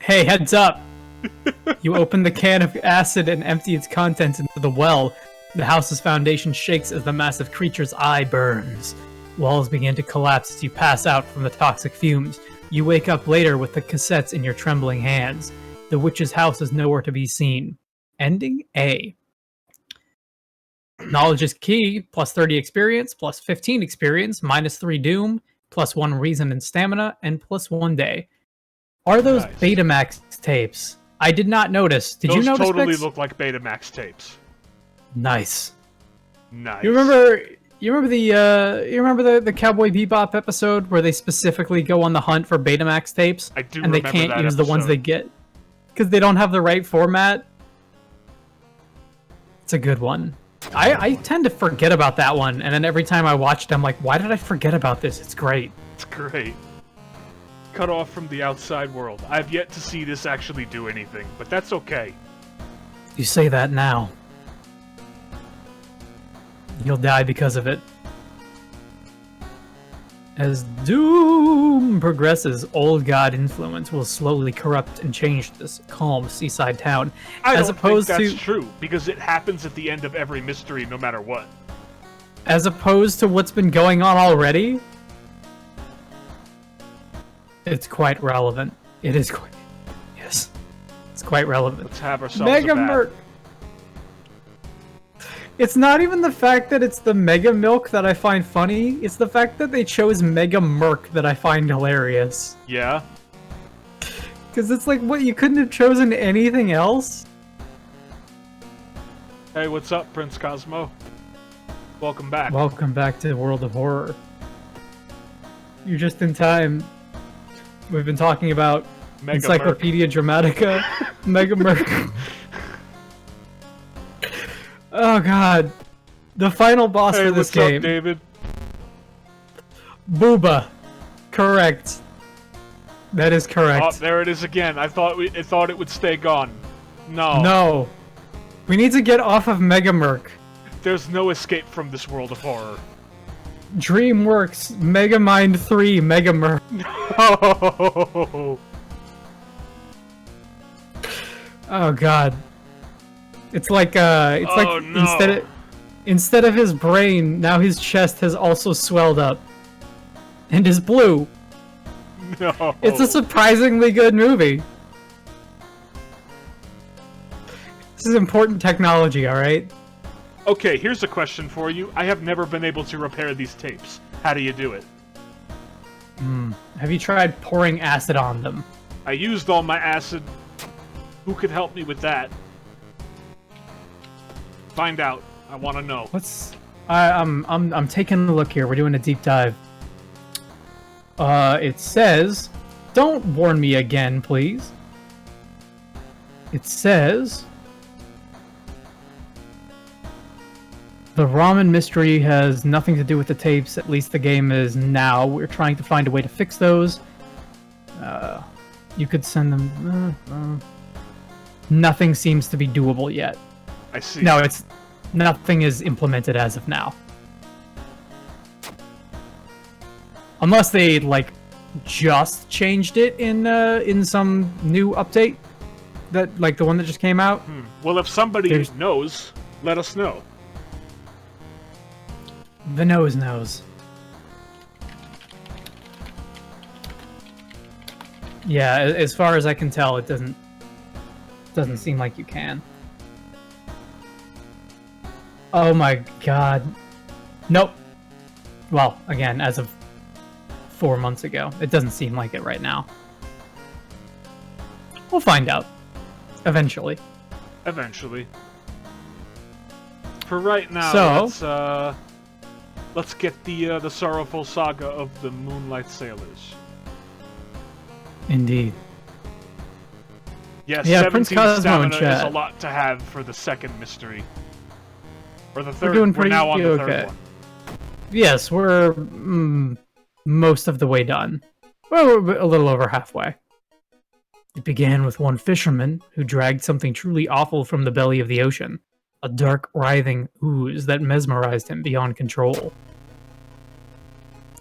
Hey, heads up! You open the can of acid and empty its contents into the well. The house's foundation shakes as the massive creature's eye burns. Walls begin to collapse as you pass out from the toxic fumes. You wake up later with the cassettes in your trembling hands. The witch's house is nowhere to be seen. Ending A. Knowledge is key, plus 30 experience, plus 15 experience, minus 3 doom, plus 1 reason and stamina, and plus 1 day. Are those nice. Betamax tapes? I did not notice. Did you notice? Those totally Bix? look like Betamax tapes. Nice. Nice. You remember the Cowboy Bebop episode where they specifically go on the hunt for Betamax tapes? I do and they remember can't that use episode. the ones they get because they don't have the right format. It's a good one. I tend to forget about that one, and then every time I watch it, I'm like, why did I forget about this? It's great. It's great. Cut off from the outside world. I've yet to see this actually do anything, but that's okay. You say that now. You'll die because of it. As Doom progresses, old god influence will slowly corrupt and change this calm seaside town. I don't think that's true, because it happens at the end of every mystery no matter what. As opposed to what's been going on already? It's quite relevant. It is quite... Yes. It's quite relevant. Let's have ourselves Mega a Merc. It's not even the fact that it's the Mega Milk that I find funny. It's the fact that they chose Mega Merc that I find hilarious. Yeah? Because it's like, what, you couldn't have chosen anything else? Hey, what's up, Prince Cosmo? Welcome back. Welcome back to the World of Horror. You're just in time. We've been talking about Mega Encyclopedia Dramatica, Mega Merc. Oh god. The final boss for this game. What's up, David? Booba. Correct. That is correct. Oh, there it is again. I thought it would stay gone. No. No. We need to get off of Mega Merc. There's no escape from this world of horror. DreamWorks Megamind 3 Mega Merc. No. Oh god. It's like no. instead of his brain, now his chest has also swelled up. And is blue. No. It's a surprisingly good movie. This is important technology, alright? Okay, here's a question for you. I have never been able to repair these tapes. How do you do it? Have you tried pouring acid on them? I used all my acid. Who could help me with that? Find out. I want to know. I'm taking a look here. We're doing a deep dive. It says, don't warn me again, please. It says, the ramen mystery has nothing to do with the tapes. At least the game is now. We're trying to find a way to fix those. You could send them. Nothing seems to be doable yet. I see. No, nothing is implemented as of now. Unless they like just changed it in some new update, that like the one that just came out. Well, if somebody knows, let us know. The nose knows. Yeah, as far as I can tell, it doesn't seem like you can. Oh my god. Nope. Well, again, as of 4 months ago, it doesn't seem like it right now. We'll find out. Eventually. Eventually. For right now, let's get the sorrowful saga of the Moonlight Sailors. Indeed. Yes, yeah, Prince 17 Cosmo stamina in chat. is a lot to have for the second mystery. Or the third. We're doing pretty now on the okay. third one. Yes, we're most of the way done. Well, we're a little over halfway. It began with one fisherman who dragged something truly awful from the belly of the ocean. A dark, writhing ooze that mesmerized him beyond control.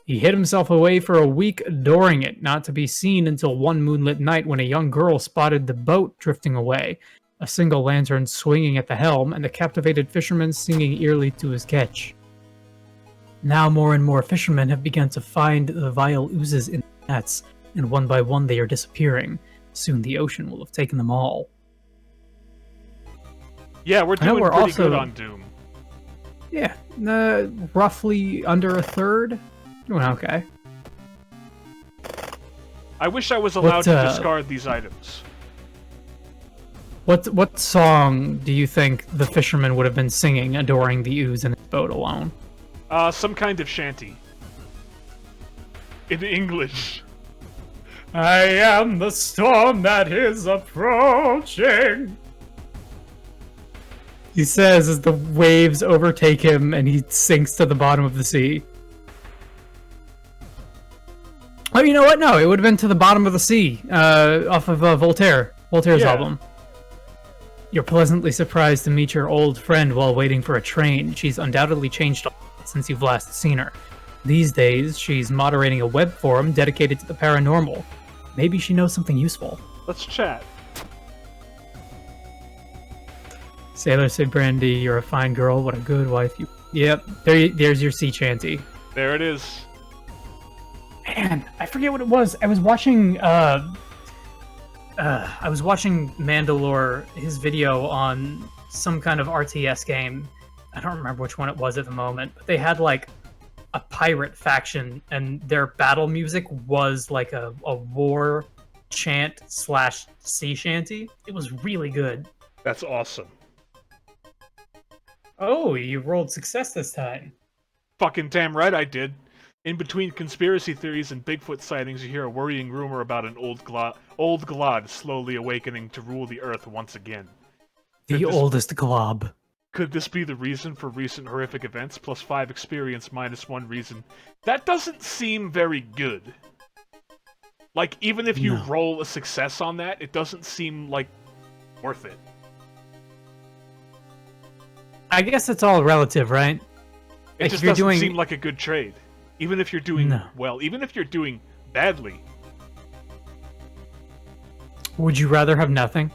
He hid himself away for a week adoring it, not to be seen until one moonlit night when a young girl spotted the boat drifting away, a single lantern swinging at the helm, and the captivated fisherman singing eerily to his catch. Now more and more fishermen have begun to find the vile oozes in the nets, and one by one they are disappearing. Soon the ocean will have taken them all. Yeah, we're doing pretty good on Doom. Yeah, roughly under a third. Doing okay. I wish I was allowed to discard these items. What song do you think the fisherman would have been singing, adoring the ooze in his boat alone? Some kind of shanty. In English. I am the storm that is approaching. He says as the waves overtake him and he sinks to the bottom of the sea. Oh, you know what? No, it would have been To the Bottom of the Sea, off of Voltaire's album. You're pleasantly surprised to meet your old friend while waiting for a train. She's undoubtedly changed a lot since you've last seen her. These days, she's moderating a web forum dedicated to the paranormal. Maybe she knows something useful. Let's chat. Sailor said, Brandy, you're a fine girl. What a good wife you... Yep, there's your sea shanty. There it is. Man, I forget what it was. I was watching Mandalore, his video on some kind of RTS game. I don't remember which one it was at the moment, but they had like a pirate faction, and their battle music was like a war chant / sea shanty. It was really good. That's awesome. Oh, you rolled success this time. Fucking damn right I did. In between conspiracy theories and Bigfoot sightings, you hear a worrying rumor about an old glod slowly awakening to rule the Earth once again. The oldest glob. Could this be the reason for recent horrific events? +5 experience, -1 reason. That doesn't seem very good. Like, even if you roll a success on that, it doesn't seem, like, worth it. I guess it's all relative, right? It just doesn't seem like a good trade. Even if you're doing well, even if you're doing badly. Would you rather have nothing?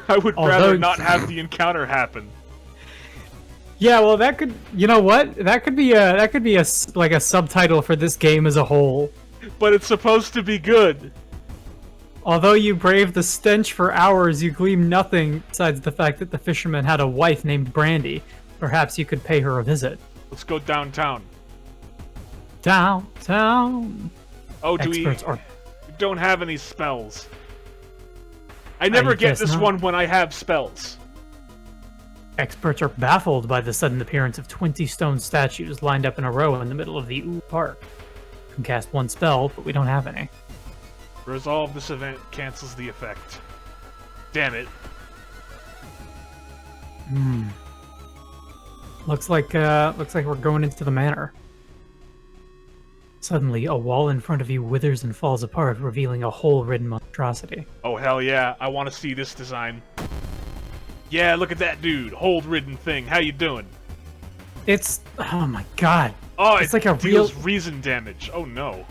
I would rather not have the encounter happen. Yeah, well, that could, you know what? That could be a like a subtitle for this game as a whole. But it's supposed to be good. Although you braved the stench for hours, you gleaned nothing besides the fact that the fisherman had a wife named Brandy. Perhaps you could pay her a visit. Let's go downtown. Downtown. Oh, we don't have any spells. I never get this one when I have spells. Experts are baffled by the sudden appearance of 20 stone statues lined up in a row in the middle of the park. We can cast one spell, but we don't have any. Resolve this event cancels the effect. Damn it. Looks like we're going into the manor. Suddenly, a wall in front of you withers and falls apart, revealing a hole-ridden monstrosity. Oh hell yeah, I want to see this design. Yeah, look at that dude, hole-ridden thing. How you doing? It's oh my god. Oh, it's like a deals reason damage. Oh no.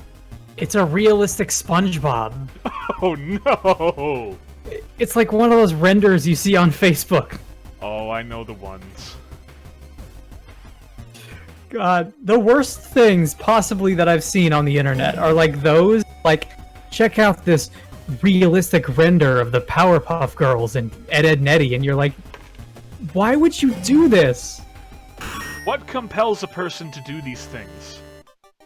It's a realistic SpongeBob. Oh no. It's like one of those renders you see on Facebook. Oh, I know the ones. God, the worst things possibly that I've seen on the internet are like those, like, check out this realistic render of the Powerpuff Girls and Ed, Edd n Eddy, and you're like, why would you do this? What compels a person to do these things?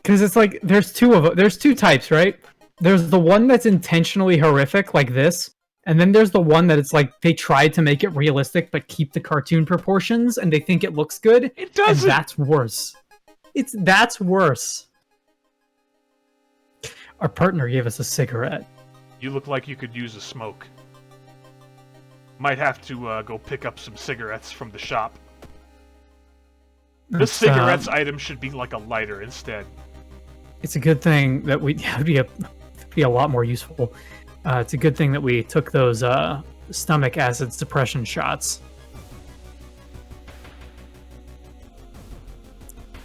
Because it's like, there's two types, right? There's the one that's intentionally horrific, like this, and then there's the one that it's like, they tried to make it realistic, but keep the cartoon proportions, and they think it looks good. It doesn't! And that's worse. That's worse. Our partner gave us a cigarette. You look like you could use a smoke. Might have to go pick up some cigarettes from the shop. This cigarettes item should be like a lighter instead. It's a good thing that it would be a lot more useful. It's a good thing that we took those stomach acid suppression shots.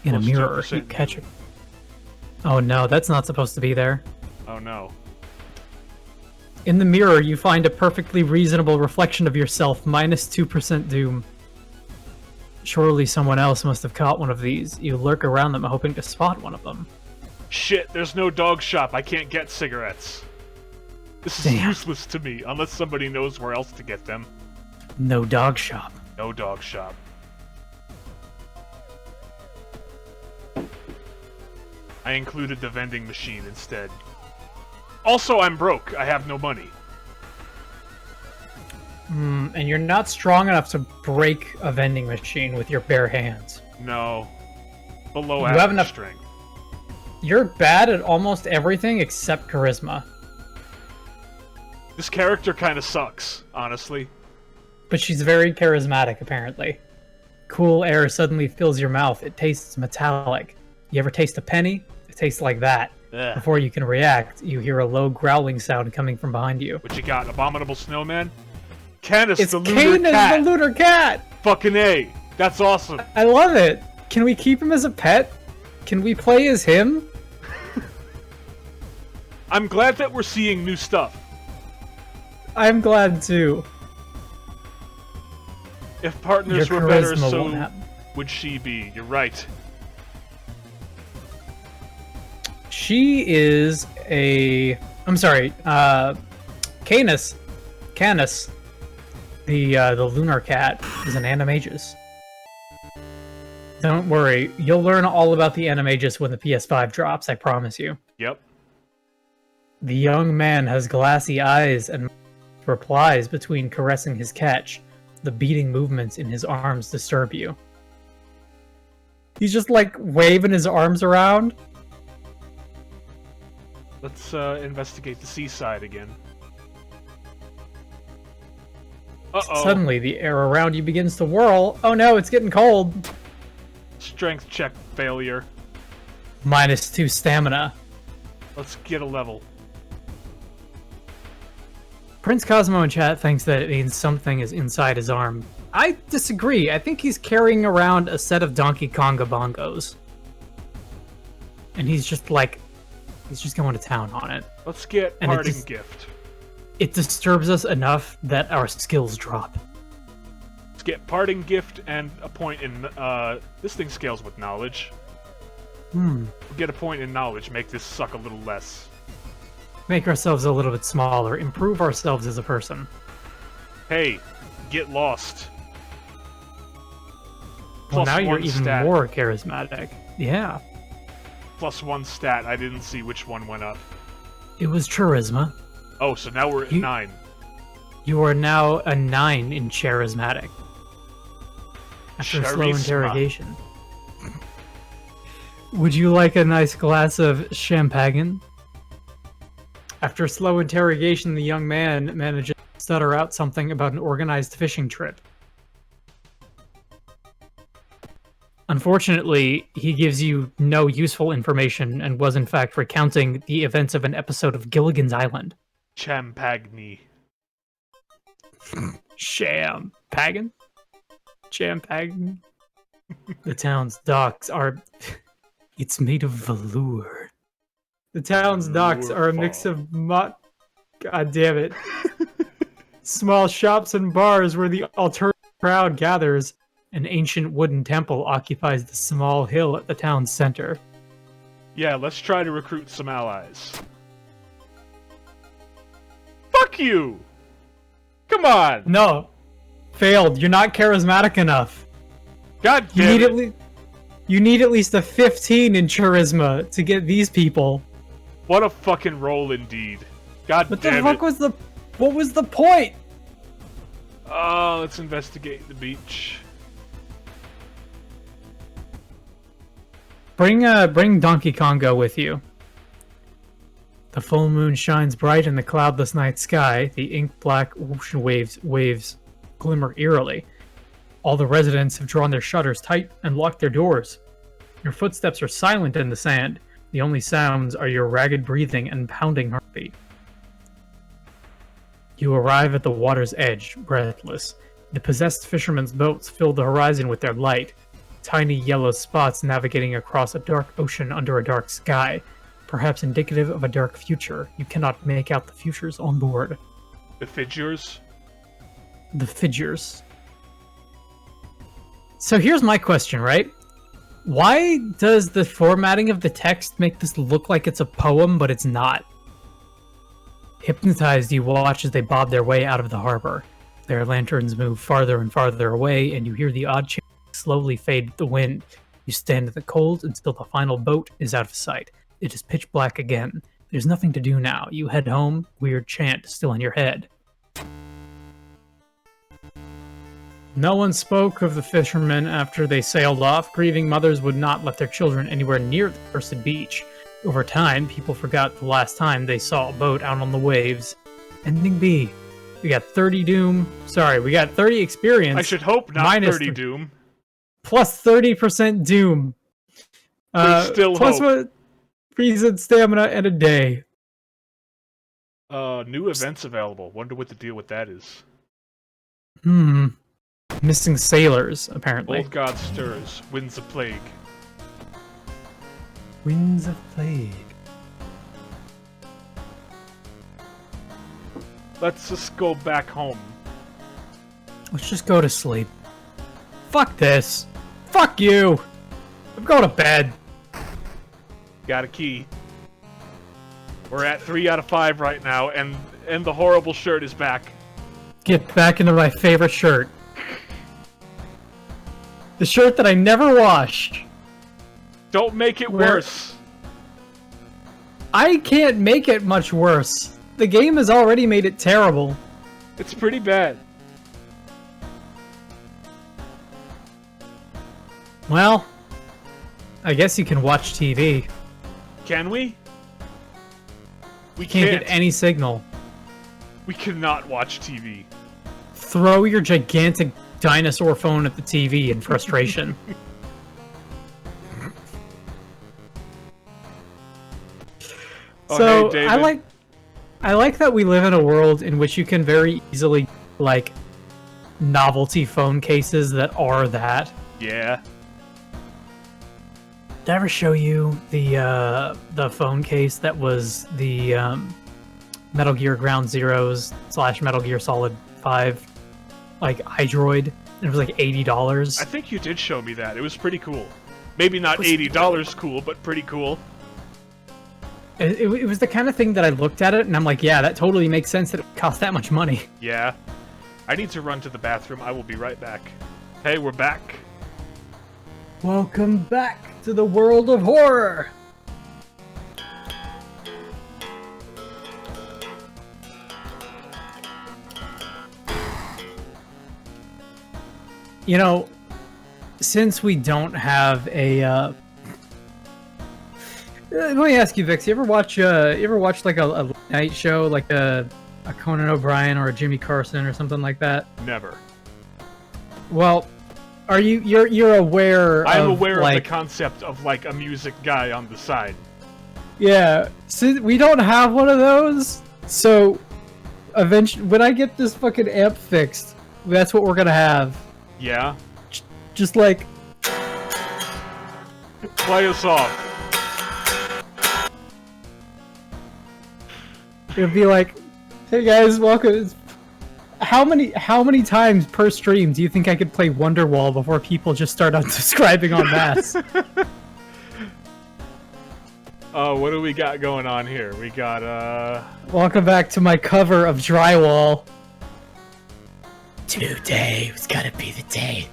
In a Plus mirror, 2% you catch it. Oh no, that's not supposed to be there. Oh no. In the mirror, you find a perfectly reasonable reflection of yourself, minus 2% doom. Surely someone else must have caught one of these. You lurk around them, hoping to spot one of them. Shit, there's no dog shop. I can't get cigarettes. This is Damn. useless to me, unless somebody knows where else to get them. No dog shop. No dog shop. I included the vending machine instead. Also, I'm broke. I have no money. And you're not strong enough to break a vending machine with your bare hands. No. Below You average have enough strength. You're bad at almost everything except charisma. This character kind of sucks, honestly. But she's very charismatic, apparently. Cool air suddenly fills your mouth. It tastes metallic. You ever taste a penny? It tastes like that. Ugh. Before you can react, you hear a low growling sound coming from behind you. What you got? Abominable Snowman? Canis, It's the lunar Canis, cat! the lunar cat! Fucking A! That's awesome! I love it! Can we keep him as a pet? Can we play as him? I'm glad that we're seeing new stuff. I'm glad too. If partners Your were better, charisma so won't happen. would she be. You're right. She is a... I'm sorry, Canis, the lunar cat, is an animagus. Don't worry, you'll learn all about the animagus when the PS5 drops, I promise you. Yep. The young man has glassy eyes and replies between caressing his catch. The beating movements in his arms disturb you. He's just like waving his arms around. Let's investigate the seaside again. Uh-oh. Suddenly, the air around you begins to whirl. Oh no, it's getting cold. Strength check failure. Minus 2 stamina. Let's get a level. Prince Cosmo in chat thinks that it means something is inside his arm. I disagree. I think he's carrying around a set of Donkey Konga bongos. And he's just like... he's just going to town on it. Let's get And it parting just- gift. It disturbs us enough that our skills drop. Let's get parting gift and a point in... this thing scales with knowledge. We'll get a point in knowledge, make this suck a little less. Make ourselves a little bit smaller. Improve ourselves as a person. Hey, get lost. Well, Plus now you're one even stat. more charismatic. Yeah. Plus 1 stat. I didn't see which one went up. It was charisma. Oh, so now we're at 9. You are now a 9 in charismatic. After a slow Charisma. interrogation. Would you like a nice glass of champagne? After a slow interrogation, the young man manages to stutter out something about an organized fishing trip. Unfortunately, he gives you no useful information and was in fact recounting the events of an episode of Gilligan's Island. Champagne. Champagne? Champagne? The town's docks are... it's made of velour. The town's docks are a mix of God damn it. Small shops and bars where the alternative crowd gathers. An ancient wooden temple occupies the small hill at the town's center. Yeah, let's try to recruit some allies. Fuck you! Come on! No. Failed. You're not charismatic enough. God You damn need it! you need at least a 15 in charisma to get these people. What a fucking roll indeed. God What the damn fuck it. was the... what was the point? Let's investigate the beach. Bring Donkey Kongo with you. The full moon shines bright in the cloudless night sky. The ink-black ocean waves glimmer eerily. All the residents have drawn their shutters tight and locked their doors. Your footsteps are silent in the sand. The only sounds are your ragged breathing and pounding heartbeat. You arrive at the water's edge, breathless. The possessed fishermen's boats fill the horizon with their light. tiny yellow spots navigating across a dark ocean under a dark sky, perhaps indicative of a dark future. You cannot make out the futures on board. The figures? The figures. So here's my question, right? Why does the formatting of the text make this look like it's a poem, but it's not? Hypnotized, you watch as they bob their way out of the harbor. Their lanterns move farther and farther away, and you hear the odd chant slowly fade with the wind. You stand in the cold until the final boat is out of sight. It is pitch black again. There's nothing to do now. You head home, weird chant still in your head. No one spoke of the fishermen after they sailed off. Grieving mothers would not let their children anywhere near the cursed beach. Over time, people forgot the last time they saw a boat out on the waves. Ending B. We got 30 Doom. Sorry, we got 30 experience. I should hope not minus 30 Doom. Plus 30% Doom. There's still plus hope. What? Reason, stamina, and a day. New events available. Wonder what the deal with that is. Missing sailors, apparently. Old God stirs. Winds of plague. Winds of plague. Let's just go back home. Let's just go to sleep. Fuck this. Fuck you. I'm going to bed. Got a key. We're at 3 out of 5 right now, and the horrible shirt is back. Get back into my favorite shirt. The shirt that I never washed. Don't make it worse. I can't make it much worse. The game has already made it terrible. It's pretty bad. Well, I guess you can watch TV. Can we? We Can't get any signal. We cannot watch TV. Throw your gigantic dinosaur phone at the TV in frustration. So, hey, David. I like that we live in a world in which you can very easily, like, novelty phone cases that are that. Yeah. Did I ever show you the phone case that was the Metal Gear Ground Zeroes / Metal Gear Solid 5, like, iDroid? And it was like $80. I think you did show me that. It was pretty cool. Maybe not $80 cool, but pretty cool. It was the kind of thing that I looked at it and I'm like, yeah, that totally makes sense that it would cost that much money. Yeah. I need to run to the bathroom. I will be right back. Hey, we're back. Welcome back to the world of horror! You know, since we don't have a let me ask you, Vix. You ever watch like a late night show, like a Conan O'Brien or a Jimmy Carson or something like that? Never. Well, are you're aware? I'm aware like, of the concept of like a music guy on the side. Yeah, since we don't have one of those, so eventually, when I get this fucking amp fixed, that's what we're gonna have. Yeah. Just like play us off. It'd be like, hey guys, welcome. How many times per stream do you think I could play Wonderwall before people just start unsubscribing en masse? What do we got going on here? We got Welcome back to my cover of Drywall. Today was gonna be the day.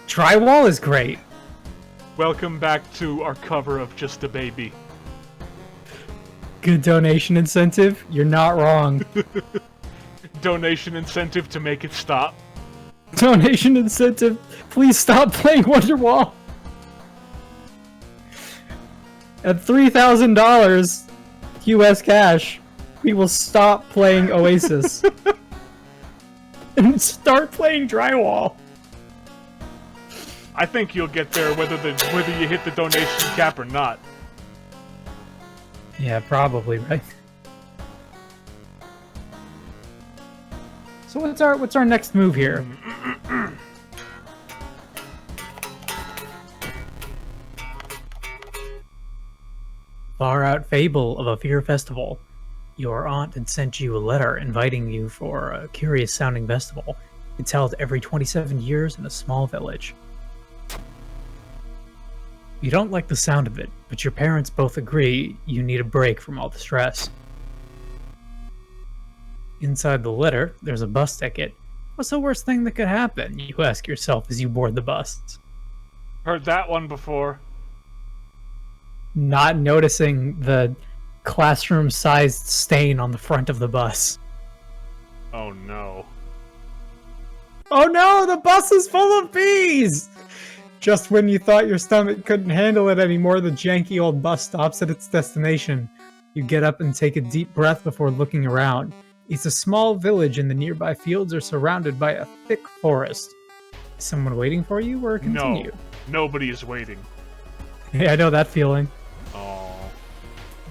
Drywall is great. Welcome back to our cover of Just a Baby. Good donation incentive? You're not wrong. Donation incentive to make it stop. Donation incentive. Please stop playing Wonderwall. At $3,000 US cash, we will stop playing Oasis. And start playing Drywall. I think you'll get there whether you hit the donation cap or not. Yeah, probably, right? So what's our next move here? far-out fable of a fear festival. Your aunt had sent you a letter inviting you for a curious-sounding festival. It's held every 27 years in a small village. You don't like the sound of it, but your parents both agree you need a break from all the stress. Inside the letter, there's a bus ticket. What's the worst thing that could happen? You ask yourself as you board the bus. Heard that one before. Not noticing the classroom-sized stain on the front of the bus. Oh no. Oh no, the bus is full of bees! Just when you thought your stomach couldn't handle it anymore, the janky old bus stops at its destination. You get up and take a deep breath before looking around. It's a small village and the nearby fields are surrounded by a thick forest. Is someone waiting for you or continue? No, nobody is waiting. Yeah, I know that feeling. Oh.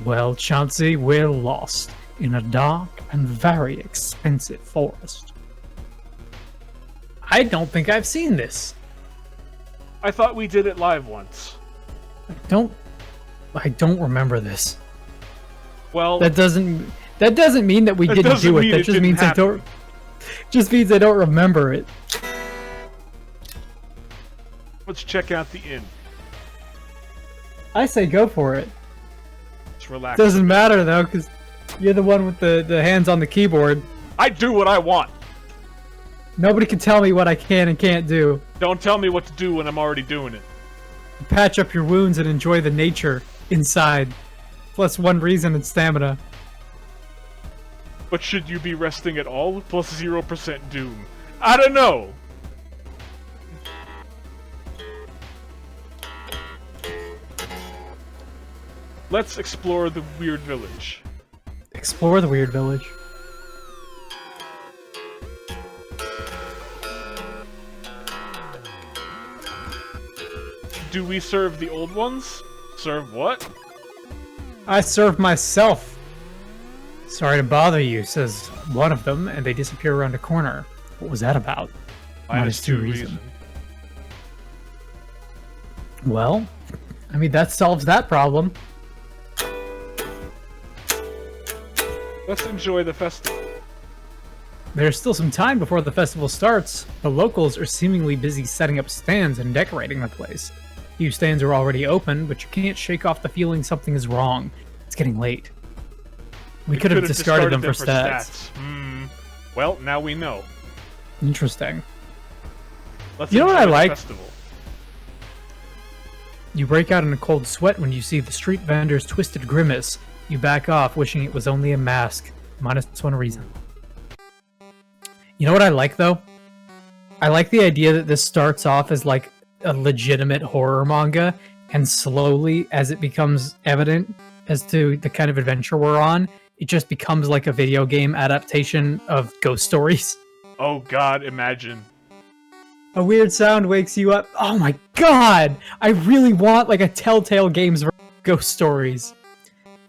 Well, Chauncey, we're lost in a dark and very expensive forest. I don't think I've seen this. I thought we did it live once. I don't remember this. Well, that doesn't mean that we didn't do it. That just means just means I don't remember it. Let's check out the inn. I say go for it. Let's relax. Doesn't matter though, because you're the one with the hands on the keyboard. I do what I want. Nobody can tell me what I can and can't do. Don't tell me what to do when I'm already doing it. Patch up your wounds and enjoy the nature inside. Plus 1 reason and stamina. But should you be resting at all? Plus 0% doom. I don't know! Let's explore the weird village. Explore the weird village. Do we serve the old ones? Serve what? I serve myself. Sorry to bother you, says one of them, and they disappear around a corner. What was that about? -2 reason. Well, I mean, that solves that problem. Let's enjoy the festival. There's still some time before the festival starts. The locals are seemingly busy setting up stands and decorating the place. Few stands are already open, but you can't shake off the feeling something is wrong. It's getting late. We could have discarded them for stats. Well, now we know. Interesting. Let's you know what I like? Festival. You break out in a cold sweat when you see the street vendor's twisted grimace. You back off, wishing it was only a mask. -1 reason. You know what I like, though? I like the idea that this starts off as, like, a legitimate horror manga, and slowly, as it becomes evident as to the kind of adventure we're on, it just becomes like a video game adaptation of ghost stories. Oh god, imagine. A weird sound wakes you up. Oh my god! I really want like a Telltale Games version of ghost stories.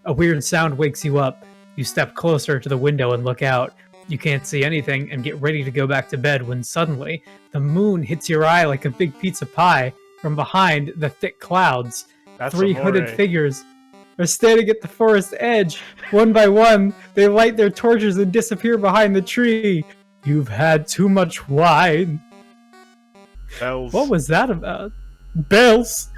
A weird sound wakes you up. You step closer to the window and look out. You can't see anything and get ready to go back to bed when suddenly the moon hits your eye like a big pizza pie from behind the thick clouds. That's 3 hooded figures are standing at the forest edge. One by one, they light their torches and disappear behind the tree. You've had too much wine. Bells. What was that about? Bells.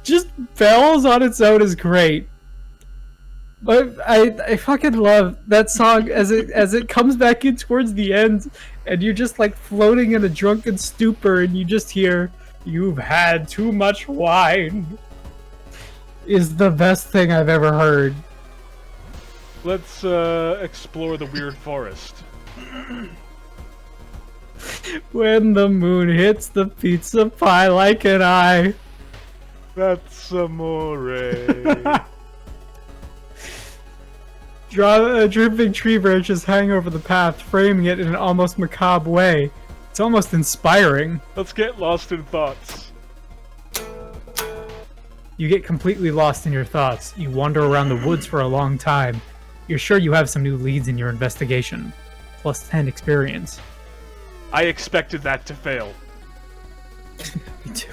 Just bells on its own is great. But I fucking love that song as it comes back in towards the end, and you're just like floating in a drunken stupor, and you just hear, "You've had too much wine." Is the best thing I've ever heard. Let's explore the weird forest. When the moon hits the pizza pie like an eye. That's amore. Dripping tree branches hang over the path, framing it in an almost macabre way. It's almost inspiring. Let's get lost in thoughts. You get completely lost in your thoughts. You wander around the woods for a long time. You're sure you have some new leads in your investigation. +10 experience. I expected that to fail. Me too.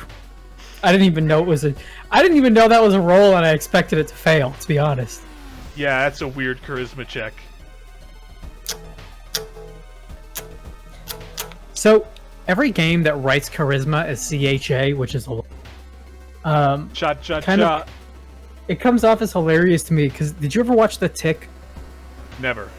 I didn't even know that was a roll, and I expected it to fail, to be honest. Yeah, that's a weird charisma check. So, every game that writes charisma as CHA, which is Cha-cha-cha. it comes off as hilarious to me, because did you ever watch The Tick? Never.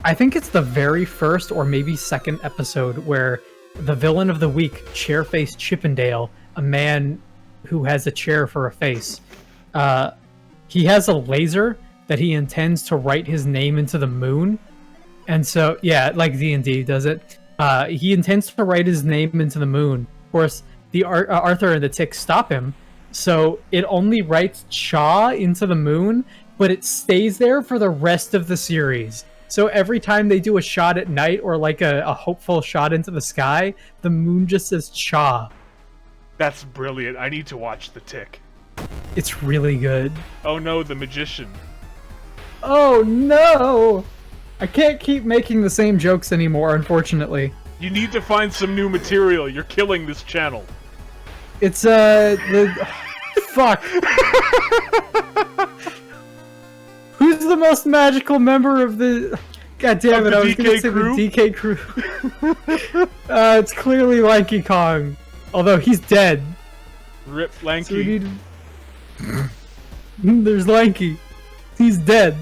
I think it's the very first or maybe second episode where the villain of the week, Chairface Chippendale, a man who has a chair for a face, he has a laser that he intends to write his name into the moon. And so, yeah, like D&D does it. He intends to write his name into the moon. Of course, the Arthur and the Tick stop him. So it only writes Cha into the moon, but it stays there for the rest of the series. So every time they do a shot at night or like a hopeful shot into the sky, the moon just says Cha. That's brilliant. I need to watch The Tick. It's really good. Oh no, the magician. Oh no! I can't keep making the same jokes anymore, unfortunately. You need to find some new material. You're killing this channel. It's, fuck. Who's the most magical member of the... God damn it, I was gonna say the DK crew. It's clearly Lanky Kong. Although he's dead. Rip Lanky. So we need... There's Lanky. He's dead.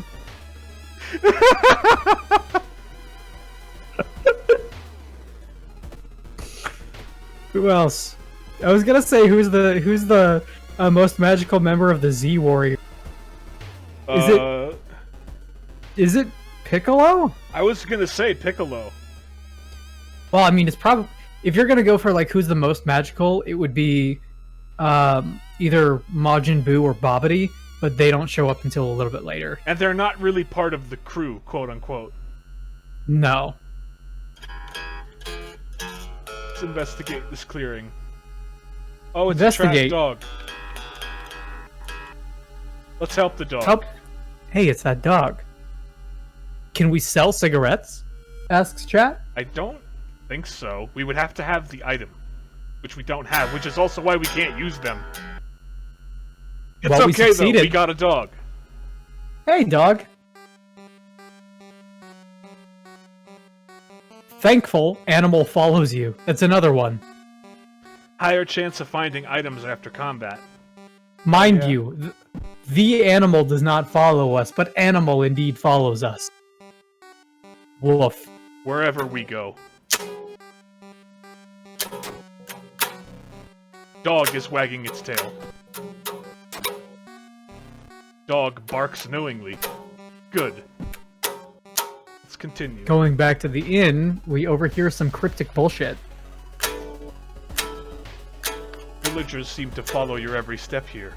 Who else? I was gonna say who's the most magical member of the Z Warrior. Is it Piccolo? I was gonna say Piccolo. Well, I mean, it's probably, if you're gonna go for like who's the most magical, it would be either Majin Buu or Babidi, but they don't show up until a little bit later. And they're not really part of the crew, quote unquote. No. Let's investigate this clearing. Oh, it's a trapped dog. Let's help the dog. Hey, it's that dog. Can we sell cigarettes? Asks chat. I don't think so. We would have to have the item, which we don't have, which is also why we can't use them. It's well, okay though, we got a dog. Hey, dog. Thankful animal follows you. That's another one. Higher chance of finding items after combat. Mind you, the animal does not follow us, but animal indeed follows us. Woof. Wherever we go. Dog is wagging its tail. Dog barks knowingly. Good. Let's continue. Going back to the inn, we overhear some cryptic bullshit. Villagers seem to follow your every step here.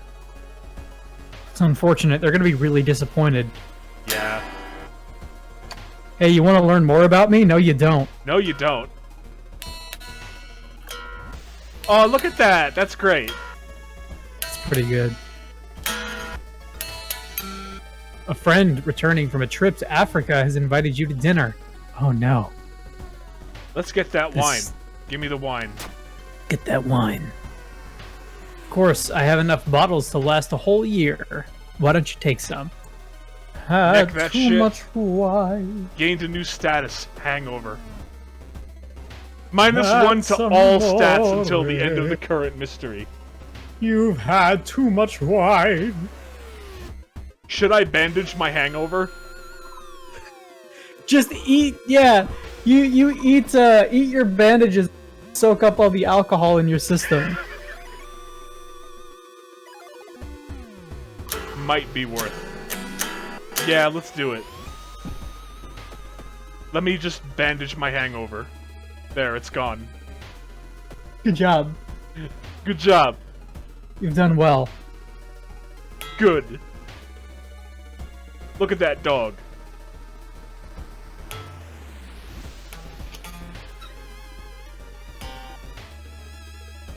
It's unfortunate. They're gonna be really disappointed. Yeah. Hey, you want to learn more about me? No, you don't. No, you don't. Oh, look at that! That's great. It's pretty good. A friend returning from a trip to Africa has invited you to dinner. Oh no. Let's get that wine. Give me the wine. Get that wine. Of course, I have enough bottles to last a whole year. Why don't you take some? Had that too shit. much wine. Gained a new status. Hangover. -1 to all stats until the end of the current mystery. You've had too much wine. Should I bandage my hangover? Just eat, yeah. You eat your bandages, soak up all the alcohol in your system. Might be worth it. Yeah, let's do it. Let me just bandage my hangover. There, it's gone. Good job. Good job. You've done well. Good. Look at that dog.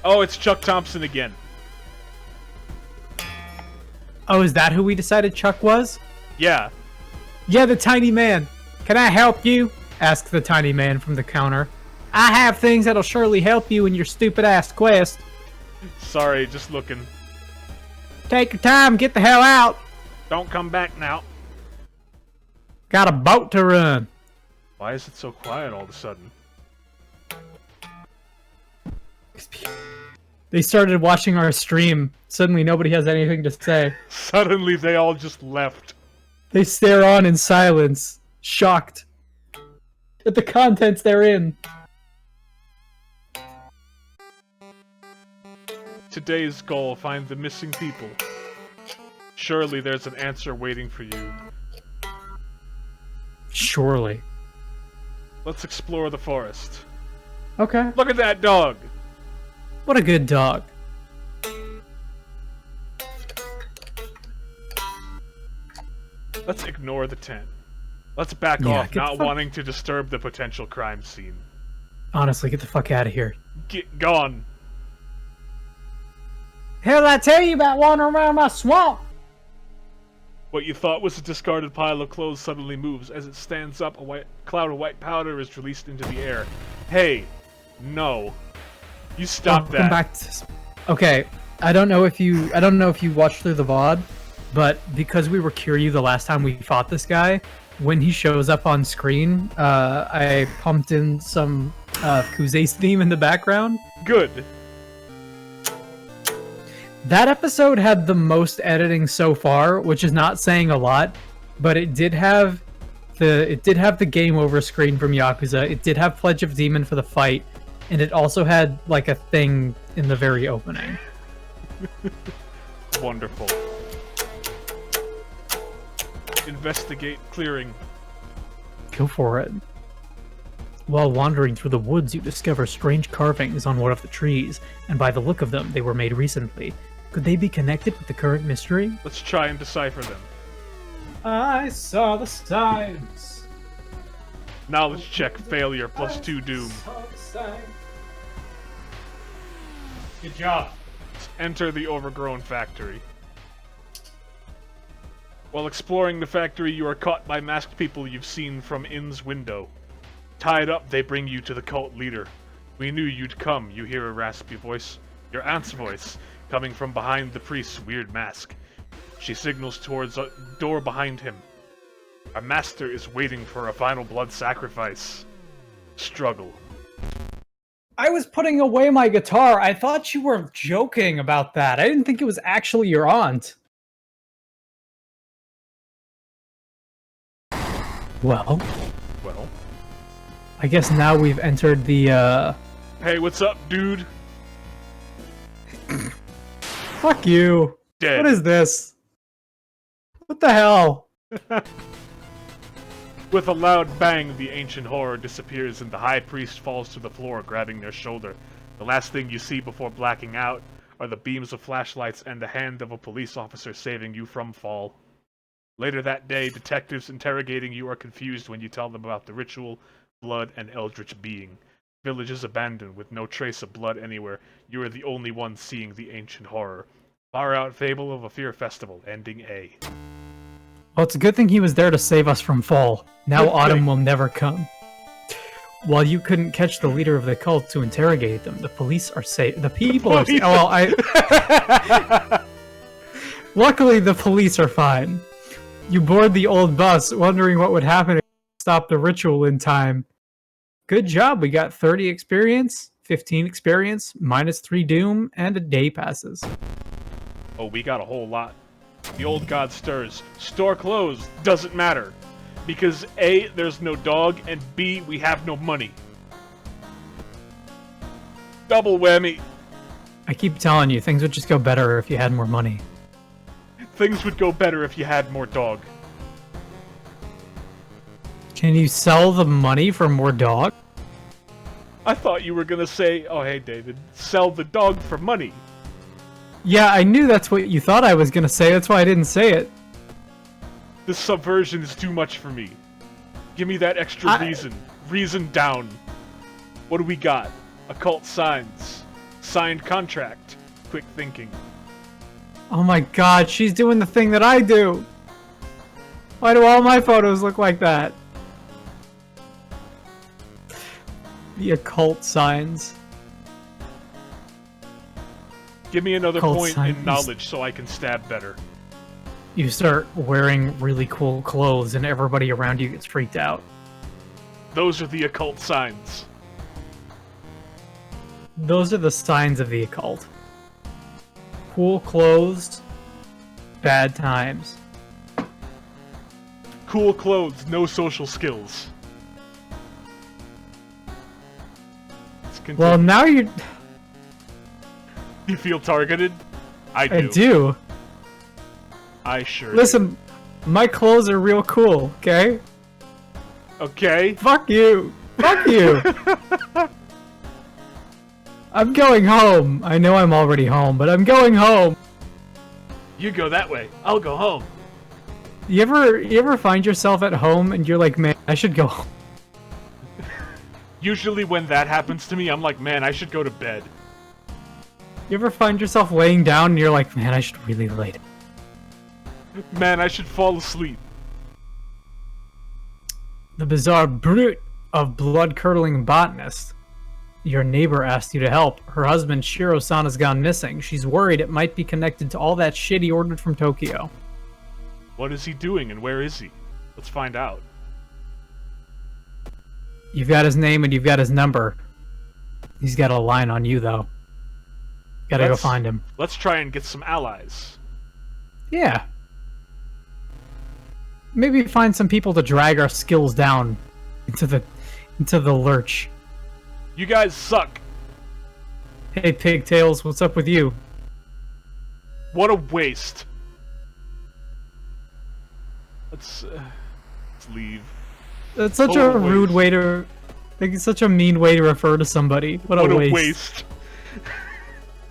Oh, it's Chuck Thompson again. Oh, is that who we decided Chuck was? Yeah. Yeah, the tiny man. Can I help you? Asks the tiny man from the counter. I have things that'll surely help you in your stupid-ass quest. Sorry, just looking. Take your time, get the hell out. Don't come back now. Got a boat to run. Why is it so quiet all of a sudden? They started watching our stream. Suddenly nobody has anything to say. Suddenly they all just left. They stare on in silence, shocked at the contents they're in. Today's goal, find the missing people. Surely there's an answer waiting for you. Surely. Let's explore the forest. Okay. Look at that dog! What a good dog. Let's ignore the tent. Let's back Yeah, off, get the not fuck- wanting to disturb the potential crime scene. Honestly, get the fuck out of here. Get gone! Hell did I tell you about wandering around my swamp? What you thought was a discarded pile of clothes suddenly moves. As it stands up, a white cloud of white powder is released into the air. Hey! No. You stop that. Come back to... Okay, I don't know if you watched through the VOD, but because we were Kiryu the last time we fought this guy, when he shows up on screen, I pumped in some Kuze's theme in the background. Good. That episode had the most editing so far, which is not saying a lot, but it did have the game over screen from Yakuza. It did have Pledge of Demon for the fight, and it also had like a thing in the very opening. Wonderful. Investigate clearing. Go for it. While wandering through the woods, you discover strange carvings on one of the trees, and by the look of them, they were made recently. Could they be connected with the current mystery? Let's try and decipher them. I saw the signs. Knowledge check failure plus 2 doom. Good job. Let's enter the overgrown factory. While exploring the factory, you are caught by masked people you've seen from Inn's window. Tied up, they bring you to the cult leader. We knew you'd come, you hear a raspy voice. Your aunt's voice, coming from behind the priest's weird mask. She signals towards a door behind him. Our master is waiting for a final blood sacrifice. Struggle. I was putting away my guitar. I thought you were joking about that. I didn't think it was actually your aunt. Well, I guess now we've entered the, Hey, what's up, dude? Fuck you. Dead. What is this? What the hell? With a loud bang, the ancient horror disappears and the high priest falls to the floor, grabbing their shoulder. The last thing you see before blacking out are the beams of flashlights and the hand of a police officer saving you from fall. Later that day, detectives interrogating you are confused when you tell them about the ritual, blood, and eldritch being. Village is abandoned with no trace of blood anywhere. You are the only one seeing the ancient horror. Far-out fable of a fear festival, ending A. Well, it's a good thing he was there to save us from fall. Now Good autumn thing. will never come. While you couldn't catch the leader of the cult to interrogate them, the police are safe. The people are safe. Oh, well, Luckily, the police are fine. You board the old bus, wondering what would happen if you stopped the ritual in time. Good job, we got 30 experience, 15 experience, -3 doom, and a day passes. Oh, we got a whole lot. The old god stirs. Store closed. Doesn't matter. Because A, there's no dog, and B, we have no money. Double whammy. I keep telling you, things would just go better if you had more money. Things would go better if you had more dog. Can you sell the money for more dog? I thought you were gonna say, oh hey David, sell the dog for money. Yeah, I knew that's what you thought I was gonna say, that's why I didn't say it. This subversion is too much for me. Give me that extra reason. Reason down. What do we got? Occult signs. Signed contract. Quick thinking. Oh my god, she's doing the thing that I do! Why do all my photos look like that? The occult signs. Give me another Occult point signs. in knowledge so I can stab better. You start wearing really cool clothes and everybody around you gets freaked out. Those are the occult signs. Those are the signs of the occult. Cool clothes, bad times. Cool clothes, no social skills. Let's continue. Well, now you're... You feel targeted? I do. I do. I sure Listen, my clothes are real cool, okay? do. Okay. Fuck you! Fuck you! I'm going home. I know I'm already home, but I'm going home. You go that way. I'll go home. You ever find yourself at home and you're like, man, I should go home. Usually when that happens to me, I'm like, man, I should go to bed. You ever find yourself laying down and you're like, man, I should really lay down. Man, I should fall asleep. The bizarre brute of blood-curdling botanist. Your neighbor asked you to help. Her husband, Shiro-san, has gone missing. She's worried it might be connected to all that shit he ordered from Tokyo. What is he doing and where is he? Let's find out. You've got his name and you've got his number. He's got a line on you, though. Gotta go find him. Let's try and get some allies. Yeah. Maybe find some people to drag our skills down into the lurch. You guys suck. Hey, Pigtails, what's up with you? What a waste. Let's leave. That's such a rude way to... Like, it's such a mean way to refer to somebody. What a waste.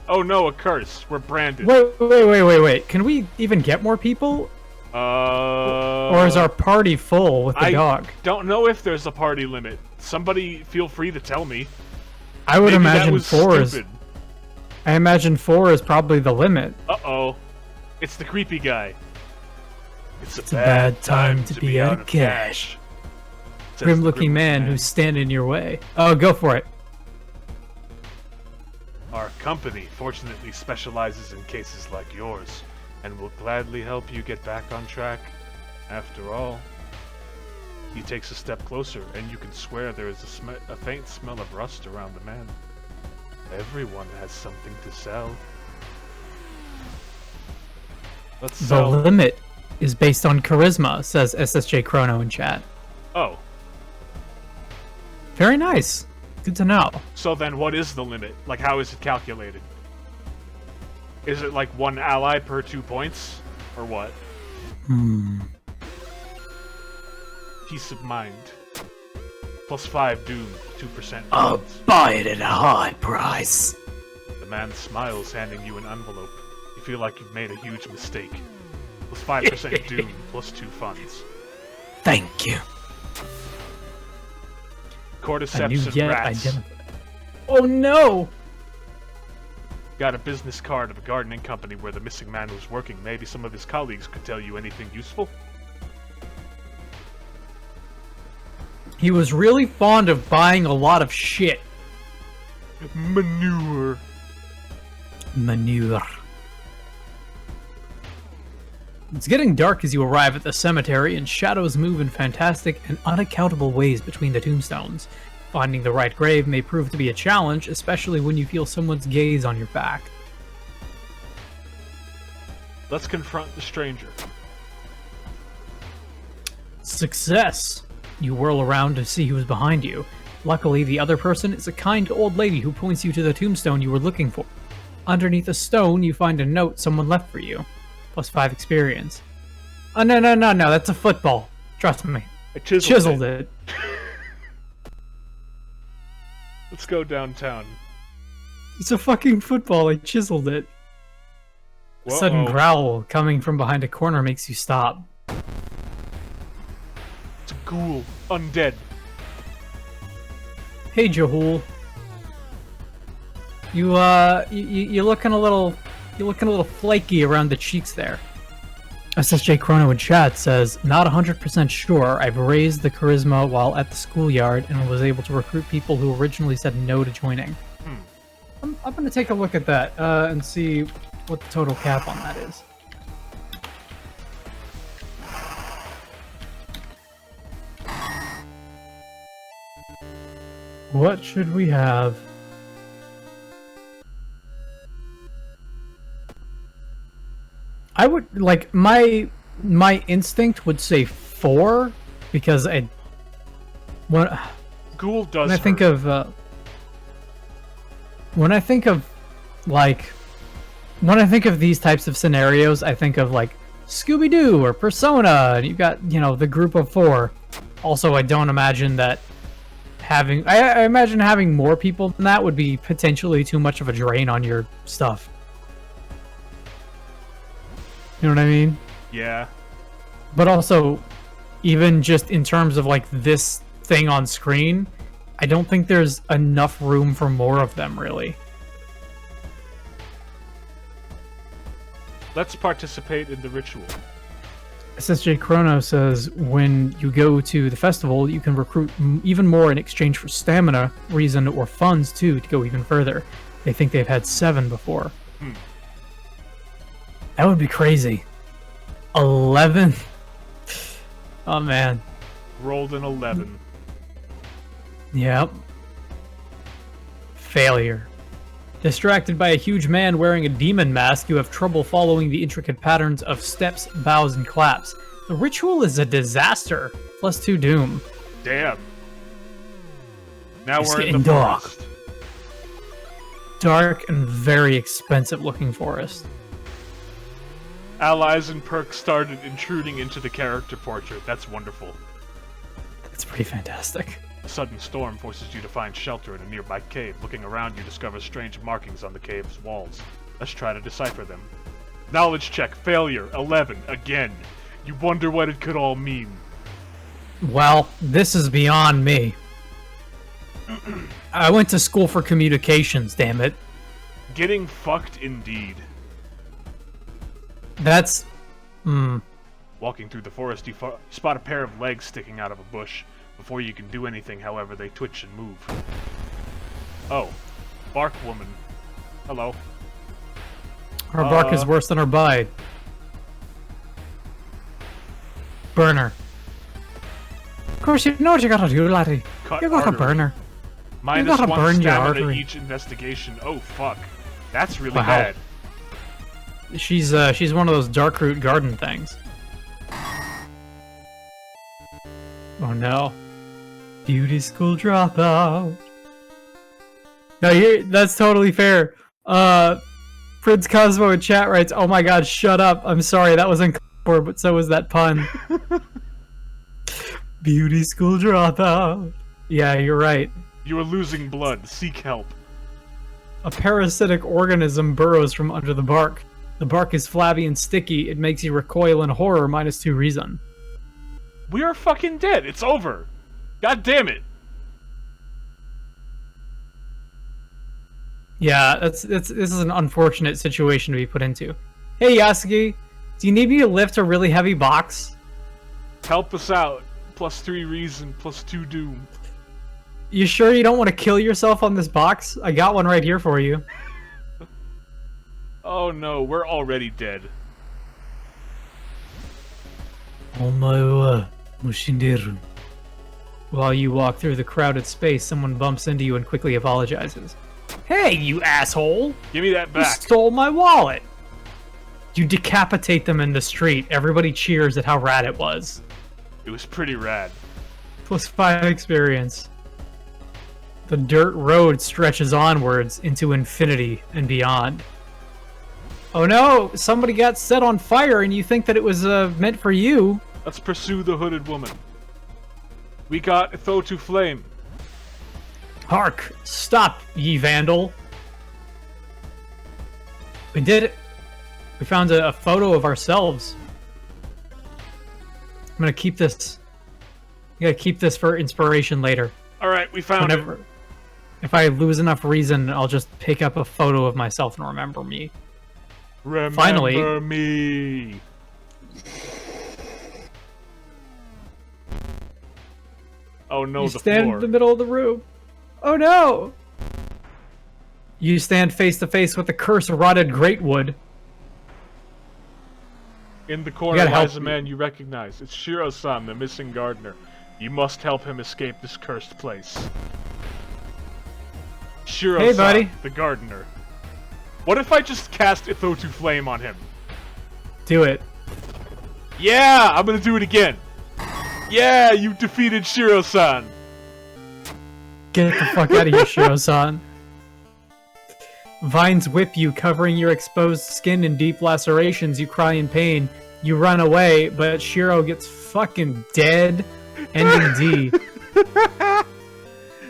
Oh no, a curse. We're branded. Wait. Can we even get more people? Or is our party full with the dog? I don't know if there's a party limit. Somebody feel free to tell me. I would imagine 4 is... stupid. I imagine 4 is probably the limit. Uh-oh. It's the creepy guy. It's a bad time to be out of cash. Grim-looking man who's standing in your way. Oh, go for it. Our company fortunately specializes in cases like yours, and will gladly help you get back on track. After all, he takes a step closer, and you can swear there is a faint smell of rust around the man. Everyone has something to sell. Let's sell. The limit is based on charisma, says SSJ Chrono in chat. Oh. Very nice. Good to know. So then what is the limit? Like, how is it calculated? Is it like 1 ally per 2 points? Or what? Peace of mind. +5 doom, 2%. I'll buy it at a high price. The man smiles, handing you an envelope. You feel like you've made a huge mistake. +5% doom, +2 funds. Thank you. Cordyceps and rats. Oh no! Got a business card of a gardening company where the missing man was working. Maybe some of his colleagues could tell you anything useful? He was really fond of buying a lot of shit. Manure. It's getting dark as you arrive at the cemetery, and shadows move in fantastic and unaccountable ways between the tombstones. Finding the right grave may prove to be a challenge, especially when you feel someone's gaze on your back. Let's confront the stranger. Success! You whirl around to see who's behind you. Luckily, the other person is a kind old lady who points you to the tombstone you were looking for. Underneath a stone, you find a note someone left for you. +5 experience. Oh, no, that's a football. Trust me. I chiseled it. Let's go downtown. It's a fucking football, I chiseled it. A sudden growl coming from behind a corner makes you stop. It's a ghoul. Undead. Hey, Jahul. You're looking a little flaky around the cheeks there. SSJ Chrono in chat says, not 100% sure. I've raised the charisma while at the schoolyard and was able to recruit people who originally said no to joining. I'm going to take a look at that and see what the total cap on that is. What should we have? I would like my instinct would say 4 because Ghoul does. When I think of these types of scenarios, I think of like Scooby-Doo or Persona, and you've got, you know, the group of 4. Also, I don't imagine that I imagine having more people than that would be potentially too much of a drain on your stuff. You know what I mean? Yeah. But also, even just in terms of like this thing on screen, I don't think there's enough room for more of them, really. Let's participate in the ritual. SSJ Chrono says, when you go to the festival, you can recruit even more in exchange for stamina, reason, or funds, too, to go even further. They think they've had 7 before. That would be crazy. 11? Oh, man. Rolled an 11. Yep. Failure. Distracted by a huge man wearing a demon mask, you have trouble following the intricate patterns of steps, bows, and claps. The ritual is a disaster. +2 doom. Damn. Now It's we're in getting the dark. forest. Dark and very expensive looking forest. Allies and perks started intruding into the character portrait. That's wonderful. It's pretty fantastic. A sudden storm forces you to find shelter in a nearby cave. Looking around, you discover strange markings on the cave's walls. Let's try to decipher them. Knowledge check. Failure. 11. Again. You wonder what it could all mean. Well, this is beyond me. I went to school for communications, damn it. Getting fucked indeed. That's... Walking through the forest, you spot a pair of legs sticking out of a bush. Before you can do anything, however, they twitch and move. Oh. Bark woman. Hello. Her bark is worse than her bite. Burner. Of course, you know what you gotta do, laddie. Cut You gotta artery. burn her. Minus gotta 1 burn your stamina artery. each investigation. Oh, fuck. That's really Wow. bad. She's one of those dark root garden things. Oh no. Beauty school dropout. No, that's totally fair. Prince Cosmo in chat writes, "Oh my god, shut up. I'm sorry, that was uncalled for, but so was that pun." Beauty school dropout. Yeah, you're right. You are losing blood. Seek help. A parasitic organism burrows from under the bark. The bark is flabby and sticky. It makes you recoil in horror, -2 reason. We are fucking dead. It's over. God damn it. Yeah, this is an unfortunate situation to be put into. Hey Yasuki, do you need me to lift a really heavy box? Help us out. +3 reason, +2 doom. You sure you don't want to kill yourself on this box? I got one right here for you. Oh no, we're already dead. Omae Mushinderu. While you walk through the crowded space, someone bumps into you and quickly apologizes. Hey, you asshole! Give me that You back. stole my wallet! You decapitate them in the street. Everybody cheers at how rad it was. It was pretty rad. +5 experience. The dirt road stretches onwards into infinity and beyond. Oh no! Somebody got set on fire and you think that it was meant for you. Let's pursue the hooded woman. We got Tho to flame. Hark! Stop, ye vandal! We did it! We found a photo of ourselves. I'm gonna keep this. I gotta keep this for inspiration later. Alright, we found it. If I lose enough reason, I'll just pick up a photo of myself and remember me. Remember Finally. me. Oh no, You the stand floor. in the middle of the room. Oh no! You stand face to face with the cursed rotted greatwood. In the corner gotta lies help a man you recognize. It's Shiro-san, the missing gardener. You must help him escape this cursed place. Shiro-san, Hey, buddy. the gardener. What if I just cast Ithotu Flame on him? Do it. Yeah, I'm gonna do it again. Yeah, you defeated Shiro-san. Get the fuck out of here, Shiro-san. Vines whip you, covering your exposed skin in deep lacerations. You cry in pain. You run away, but Shiro gets fucking dead. Ending D.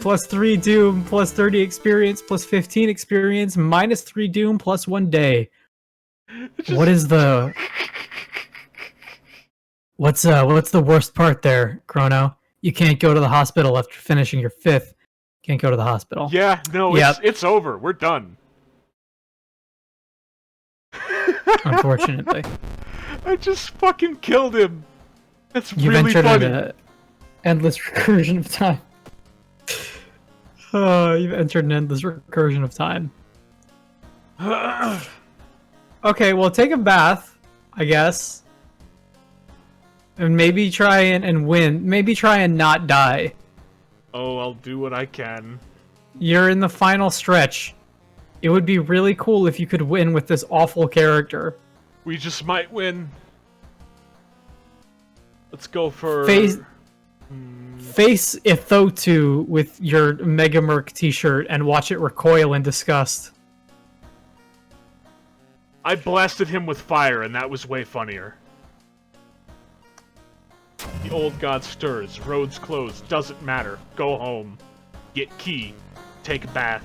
Plus 3 Doom, plus 30 experience, plus 15 experience, minus 3 Doom, plus 1 day. What is the... What's the worst part there, Chrono? You can't go to the hospital after finishing your 5th. Can't go to the hospital. Yeah, no, Yep. it's over. We're done. Unfortunately. I just fucking killed him. That's You've really entered funny. an endless recursion of time. You've entered an endless recursion of time. Okay, well, take a bath, I guess. And maybe try and win. Maybe try and not die. Oh, I'll do what I can. You're in the final stretch. It would be really cool if you could win with this awful character. We just might win. Let's go for... Face Ithotu with your Mega Merc t-shirt and watch it recoil in disgust. I blasted him with fire, and that was way funnier. The old god stirs. Roads closed. Doesn't matter. Go home. Get key. Take a bath.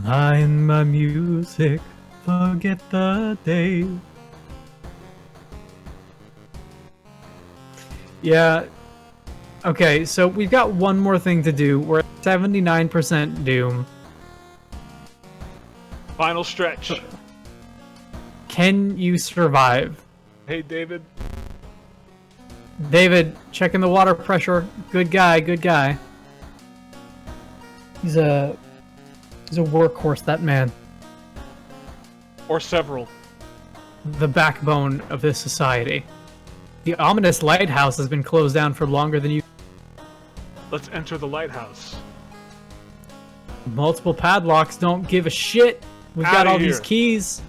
Mind my music, forget the day. Yeah. Okay, so we've got one more thing to do. We're at 79% Doom. Final stretch. Can you survive? Hey, David. David, checking the water pressure. Good guy, good guy. He's a workhorse, that man. Or several. The backbone of this society. The ominous lighthouse has been closed down for longer than you. Let's enter the lighthouse. Multiple padlocks don't give a shit. We've got Outta all these here. keys.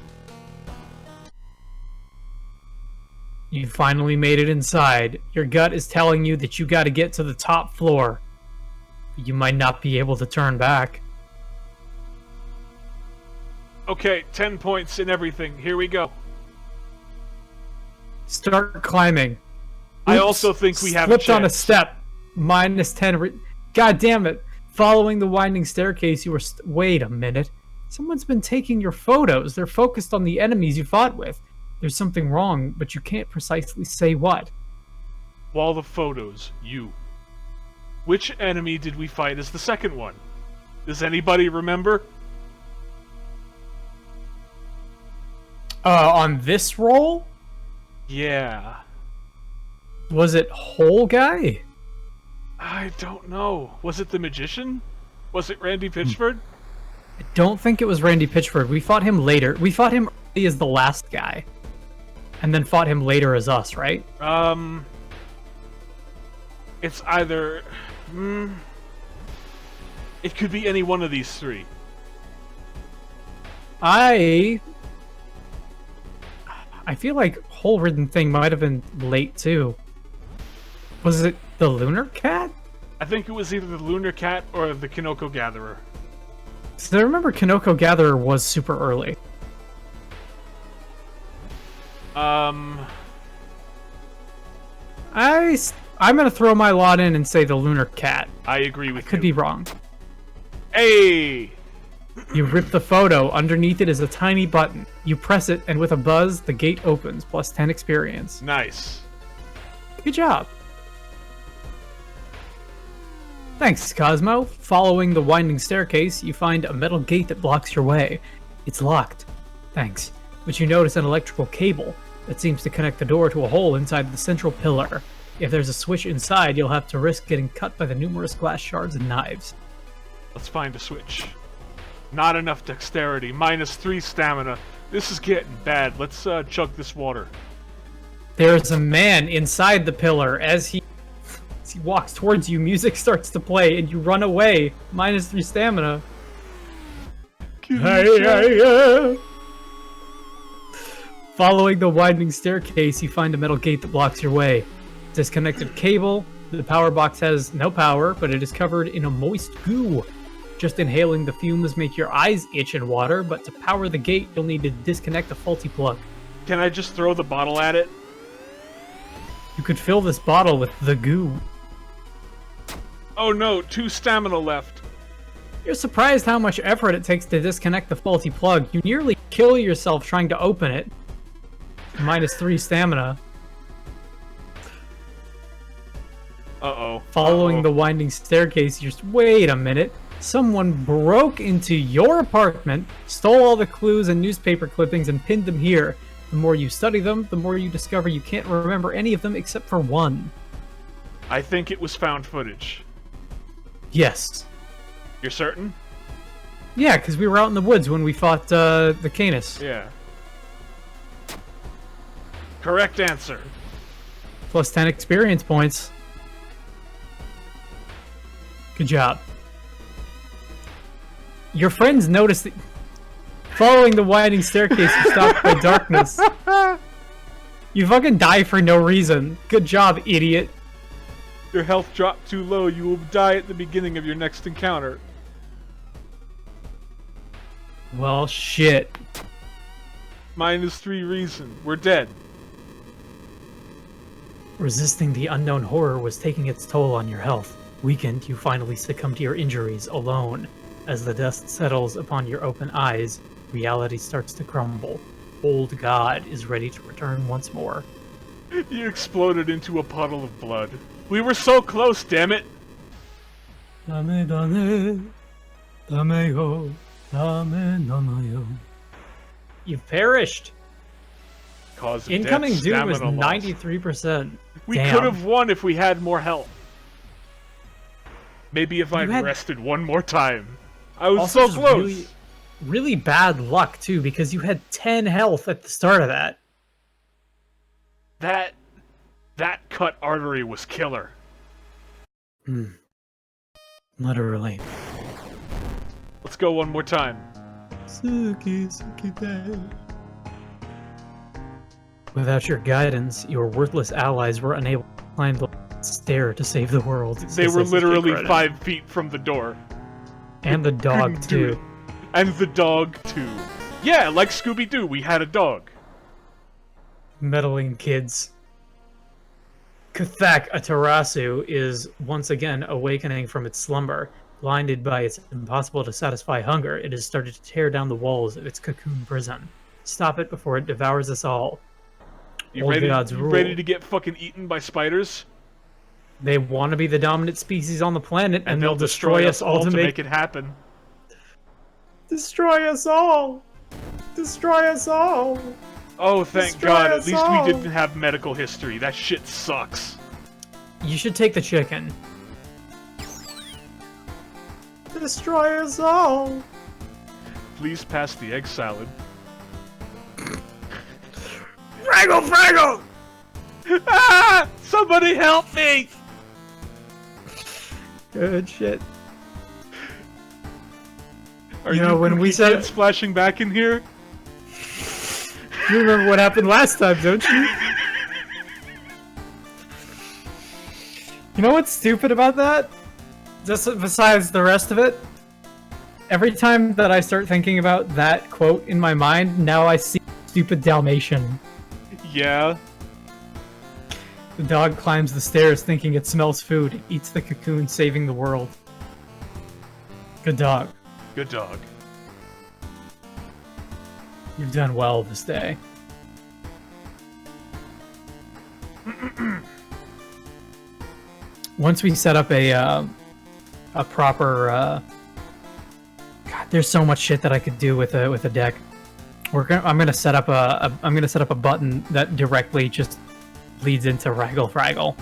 You finally made it inside. Your gut is telling you that you got to get to the top floor. You might not be able to turn back. Okay, 10 points in everything. Here we go. Start climbing. I Oops, also think we have a slipped on a chance. step. Minus 10. God damn it. Following the winding staircase, you were... Wait a minute. Someone's been taking your photos. They're focused on the enemies you fought with. There's something wrong, but you can't precisely say what. Wall of photos. You. Which enemy did we fight as the second one? Does anybody remember? On this roll? Yeah. Was it Whole Guy? I don't know. Was it the magician? Was it Randy Pitchford? I don't think it was Randy Pitchford. We fought him later. We fought him early as the last guy. And then fought him later as us, right? It's either... It could be any one of these three. I feel like Whole Ridden Thing might have been late too. Was it the Lunar Cat? I think it was either the Lunar Cat or the Kinoko Gatherer. So I remember Kinoko Gatherer was super early. I'm gonna throw my lot in and say the Lunar Cat. I agree with you. Could be wrong. Hey! You rip the photo. Underneath it is a tiny button. You press it, and with a buzz, the gate opens, plus 10 experience. Nice. Good job. Thanks, Cosmo. Following the winding staircase, you find a metal gate that blocks your way. It's locked. Thanks. But you notice an electrical cable that seems to connect the door to a hole inside the central pillar. If there's a switch inside, you'll have to risk getting cut by the numerous glass shards and knives. Let's find a switch. Not enough dexterity. -3 stamina. This is getting bad. Let's chug this water. There's a man inside the pillar. As he walks towards you, music starts to play, and you run away. -3 stamina. Following the winding staircase, you find a metal gate that blocks your way. Disconnected cable. The power box has no power, but it is covered in a moist goo. Just inhaling the fumes make your eyes itch and water, but to power the gate, you'll need to disconnect a faulty plug. Can I just throw the bottle at it? You could fill this bottle with the goo. Oh no, 2 stamina left. You're surprised how much effort it takes to disconnect the faulty plug. You nearly kill yourself trying to open it. -3 stamina. Uh-oh. Following the winding staircase, you're just, wait a minute. Someone broke into your apartment, stole all the clues and newspaper clippings, and pinned them here. The more you study them, the more you discover you can't remember any of them except for one. I think it was found footage. Yes. You're certain? Yeah, because we were out in the woods when we fought the Canis. Yeah. Correct answer. Plus 10 experience points. Good job. Your friends notice that following the winding staircase, you're stopped by darkness. You fucking die for no reason. Good job, idiot. Your health dropped too low. You will die at the beginning of your next encounter. Well, shit. -3 reason. We're dead. Resisting the unknown horror was taking its toll on your health. Weakened, you finally succumb to your injuries alone. As the dust settles upon your open eyes, reality starts to crumble. Old God is ready to return once more. You exploded into a puddle of blood. We were so close, damn it! Dame, dame, dame yo, dame, dame yo. You've perished. Cause of Incoming death, dude was stamina loss. 93%. We Damn. could have won if we had more health. Maybe if I'd had- rested one more time. I was Also so just close. Really, really bad luck too, because you had 10 health at the start of that. That cut artery was killer. Literally. Let's go one more time. Suki, suki day. Without your guidance, your worthless allies were unable to climb the stair to save the world. They were literally 5 feet from the door. And the dog, Couldn't do too. it. And the dog, too. Yeah, like Scooby-Doo, we had a dog. Meddling kids. Kathak Atarasu is once again awakening from its slumber. Blinded by its impossible to satisfy hunger, it has started to tear down the walls of its cocoon prison. Stop it before it devours us all. You Old ready, God's you rule. ready to get fucking eaten by spiders? They want to be the dominant species on the planet, and they'll destroy us all to make it happen. Destroy us all! Destroy us all! Oh, thank Destroy God, at us least all. we didn't have medical history. That shit sucks. You should take the chicken. Destroy us all! Please pass the egg salad. Fraggle, Fraggle! Ah! Somebody help me! Good shit. Are You know, when we cookie said- kids splashing back in here? You remember what happened last time, don't you? You know what's stupid about that? Just besides the rest of it? Every time that I start thinking about that quote in my mind, now I see stupid Dalmatian. Yeah. The dog climbs the stairs thinking it smells food. It eats the cocoon, saving the world. Good dog. Good dog. You've done well this day. Once we set up a proper, God, there's so much shit that I could do with a deck. I'm gonna set up a button that directly just leads into Raggle Fraggle.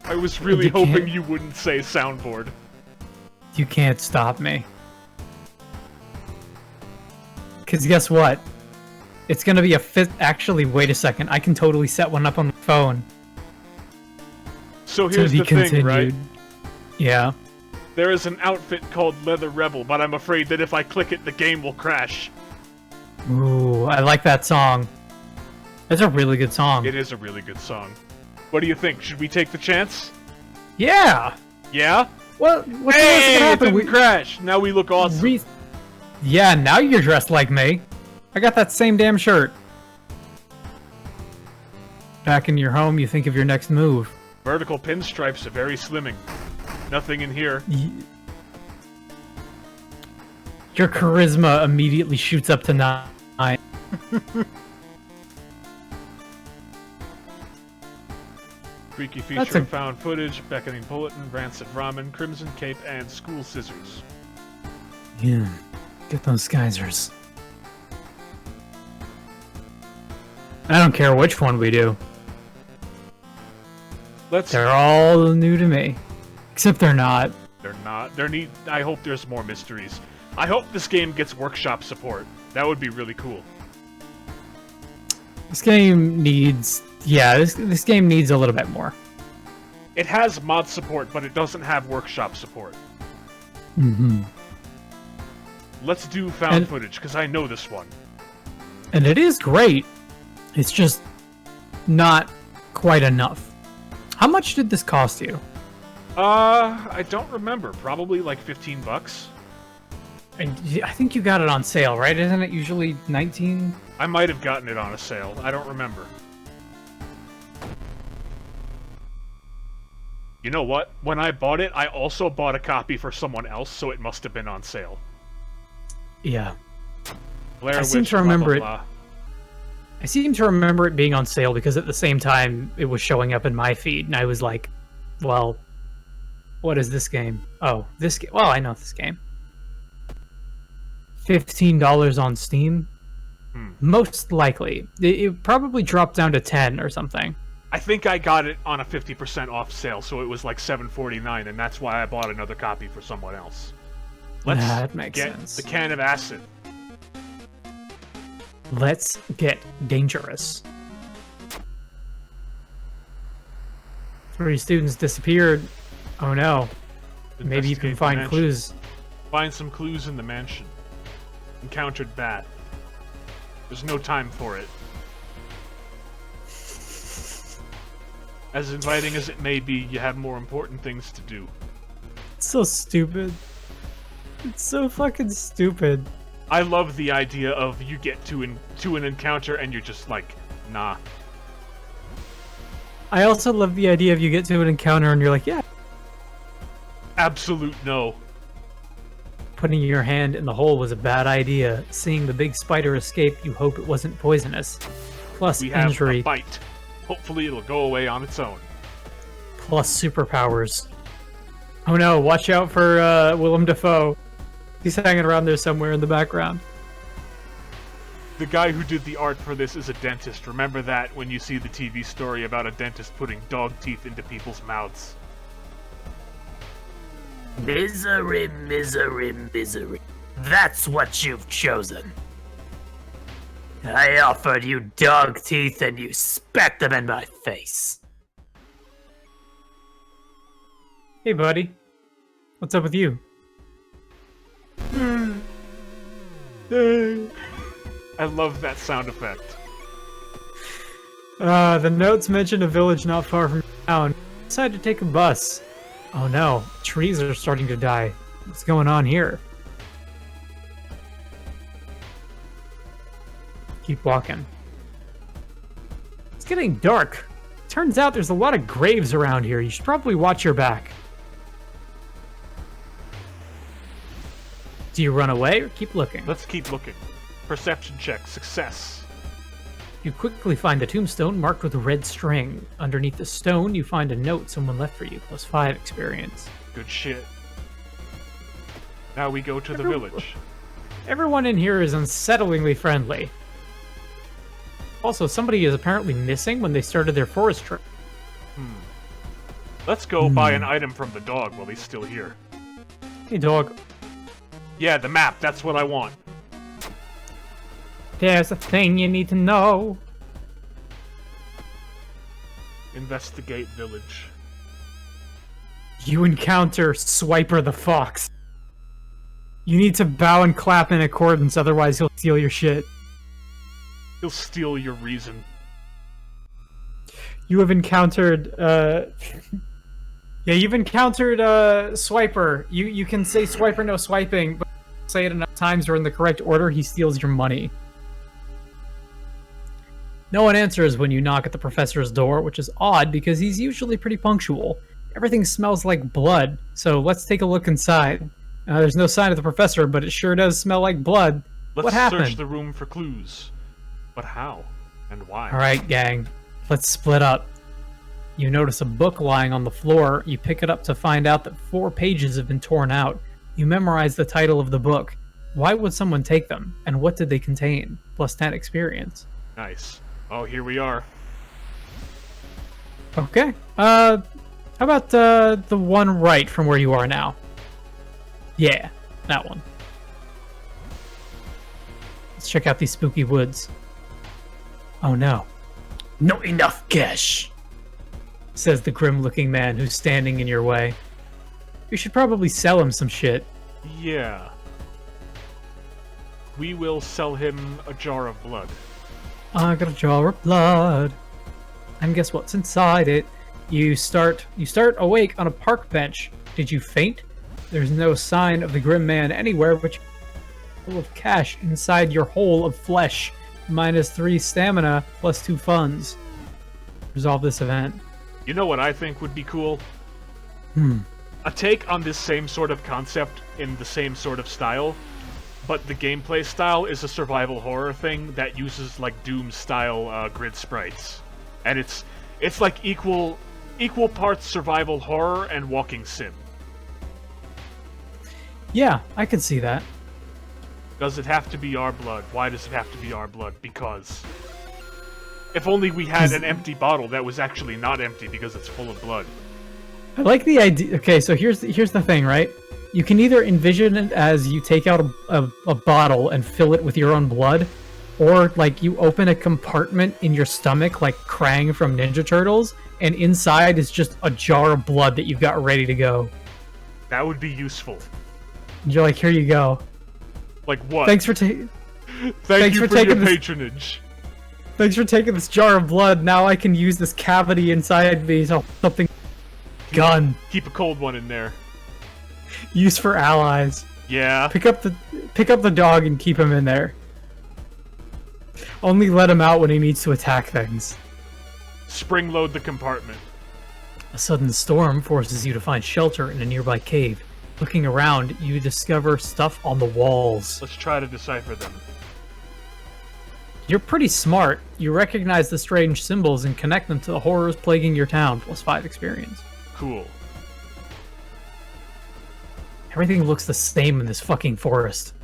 I was really hoping you wouldn't say soundboard. You can't stop me. Cause guess what? It's gonna be a fifth. Actually, wait a second. I can totally set one up on the phone. So here's the thing, right? Yeah. There is an outfit called Leather Rebel, but I'm afraid that if I click it, the game will crash. Ooh, I like that song. That's a really good song. It is a really good song. What do you think? Should we take the chance? Yeah! Yeah? Well, what's gonna happen? It didn't crash! Now we look awesome. Yeah, now you're dressed like me. I got that same damn shirt. Back in your home, you think of your next move. Vertical pinstripes are very slimming. Nothing in here. Your charisma immediately shoots up to 9. Freaky feature of found footage, beckoning bulletin, rancid ramen, crimson cape, and school scissors. Yeah, get those geysers. I don't care which one we do. They're all new to me. Except they're not. They're not. I hope there's more mysteries. I hope this game gets workshop support. That would be really cool. This game needs... Yeah, this game needs a little bit more. It has mod support, but it doesn't have workshop support. Mm-hmm. Let's do found footage, because I know this one. And it is great. It's just not quite enough. How much did this cost you? I don't remember. Probably like 15 bucks. And I think you got it on sale, right? Isn't it usually 19? I might have gotten it on a sale. I don't remember. You know what? When I bought it, I also bought a copy for someone else, so it must have been on sale. Yeah. I seem to remember it. I seem to remember it being on sale because at the same time it was showing up in my feed, and I was like, well, what is this game? Oh, this game. Well, I know this game. $15 on Steam? Most likely. It probably dropped down to 10 or something. I think I got it on a 50% off sale, so it was like $7.49, and that's why I bought another copy for someone else. That makes get sense. The can of acid. Let's get dangerous. 3 students disappeared. Oh no. Maybe you can find clues. Find some clues in the mansion. Encountered bat. There's no time for it. As inviting as it may be, you have more important things to do. It's so stupid. It's so fucking stupid. I love the idea of you get to an encounter and you're just like, nah. I also love the idea of you get to an encounter and you're like, yeah. Absolute no. Putting your hand in the hole was a bad idea. Seeing the big spider escape, you hope it wasn't poisonous. Plus we injury. Have a bite. Hopefully it'll go away on its own. Plus superpowers. Oh no, watch out for Willem Dafoe. He's hanging around there somewhere in the background. The guy who did the art for this is a dentist. Remember that when you see the TV story about a dentist putting dog teeth into people's mouths. Misery, misery, misery. That's what you've chosen. I offered you dog teeth and you spat them in my face. Hey buddy. What's up with you? I love that sound effect. The notes mention a village not far from town. Decided to take a bus. Oh no, trees are starting to die. What's going on here? Keep walking. It's getting dark. Turns out there's a lot of graves around here. You should probably watch your back. Do you run away or keep looking? Let's keep looking. Perception check, success. You quickly find a tombstone marked with a red string. Underneath the stone, you find a note someone left for you, +5 experience. Good shit. Now we go to the village. Everyone in here is unsettlingly friendly. Also, somebody is apparently missing when they started their forest trip. Let's go buy an item from the dog while he's still here. Hey, dog. Yeah, the map. That's what I want. There's a thing you need to know. Investigate village. You encounter Swiper the Fox. You need to bow and clap in accordance, otherwise he'll steal your shit. He'll steal your reason. You have encountered, Yeah, you've encountered, Swiper. You can say Swiper no swiping, but say it enough times or in the correct order, he steals your money. No one answers when you knock at the professor's door, which is odd because he's usually pretty punctual. Everything smells like blood, so let's take a look inside. There's no sign of the professor, but it sure does smell like blood. What happened? Let's search the room for clues. But how? And why? Alright, gang. Let's split up. You notice a book lying on the floor. You pick it up to find out that 4 pages have been torn out. You memorize the title of the book. Why would someone take them? And what did they contain? Plus 10 experience. Nice. Oh, here we are. Okay. How about the one right from where you are now? Yeah, that one. Let's check out these spooky woods. Oh no. Not enough cash, says the grim-looking man who's standing in your way. You should probably sell him some shit. Yeah. We will sell him a jar of blood. I got a jar of blood. And guess what's inside it? You start awake on a park bench. Did you faint? There's no sign of the grim man anywhere, but you're full of cash inside your hole of flesh. -3 stamina, +2 funds. Resolve this event. You know what I think would be cool? A take on this same sort of concept in the same sort of style, but the gameplay style is a survival horror thing that uses like Doom-style grid sprites, and it's like equal parts survival horror and walking sim. Yeah, I can see that. Does it have to be our blood? Why does it have to be our blood? Because if only we had an empty bottle that was actually not empty because it's full of blood. I like the idea. Okay, so here's the thing, right? You can either envision it as you take out a bottle and fill it with your own blood, or like you open a compartment in your stomach like Krang from Ninja Turtles, and inside is just a jar of blood that you've got ready to go. That would be useful. And you're like, here you go. Like what? Thanks for taking. Thank you for your patronage. Thanks for taking this jar of blood. Now I can use this cavity inside me to something. Gun. Keep a cold one in there. Use for allies. Yeah. Pick up the dog and keep him in there. Only let him out when he needs to attack things. Spring load the compartment. A sudden storm forces you to find shelter in a nearby cave. Looking around, you discover stuff on the walls. Let's try to decipher them. You're pretty smart. You recognize the strange symbols and connect them to the horrors plaguing your town, +5 experience. Cool. Everything looks the same in this fucking forest.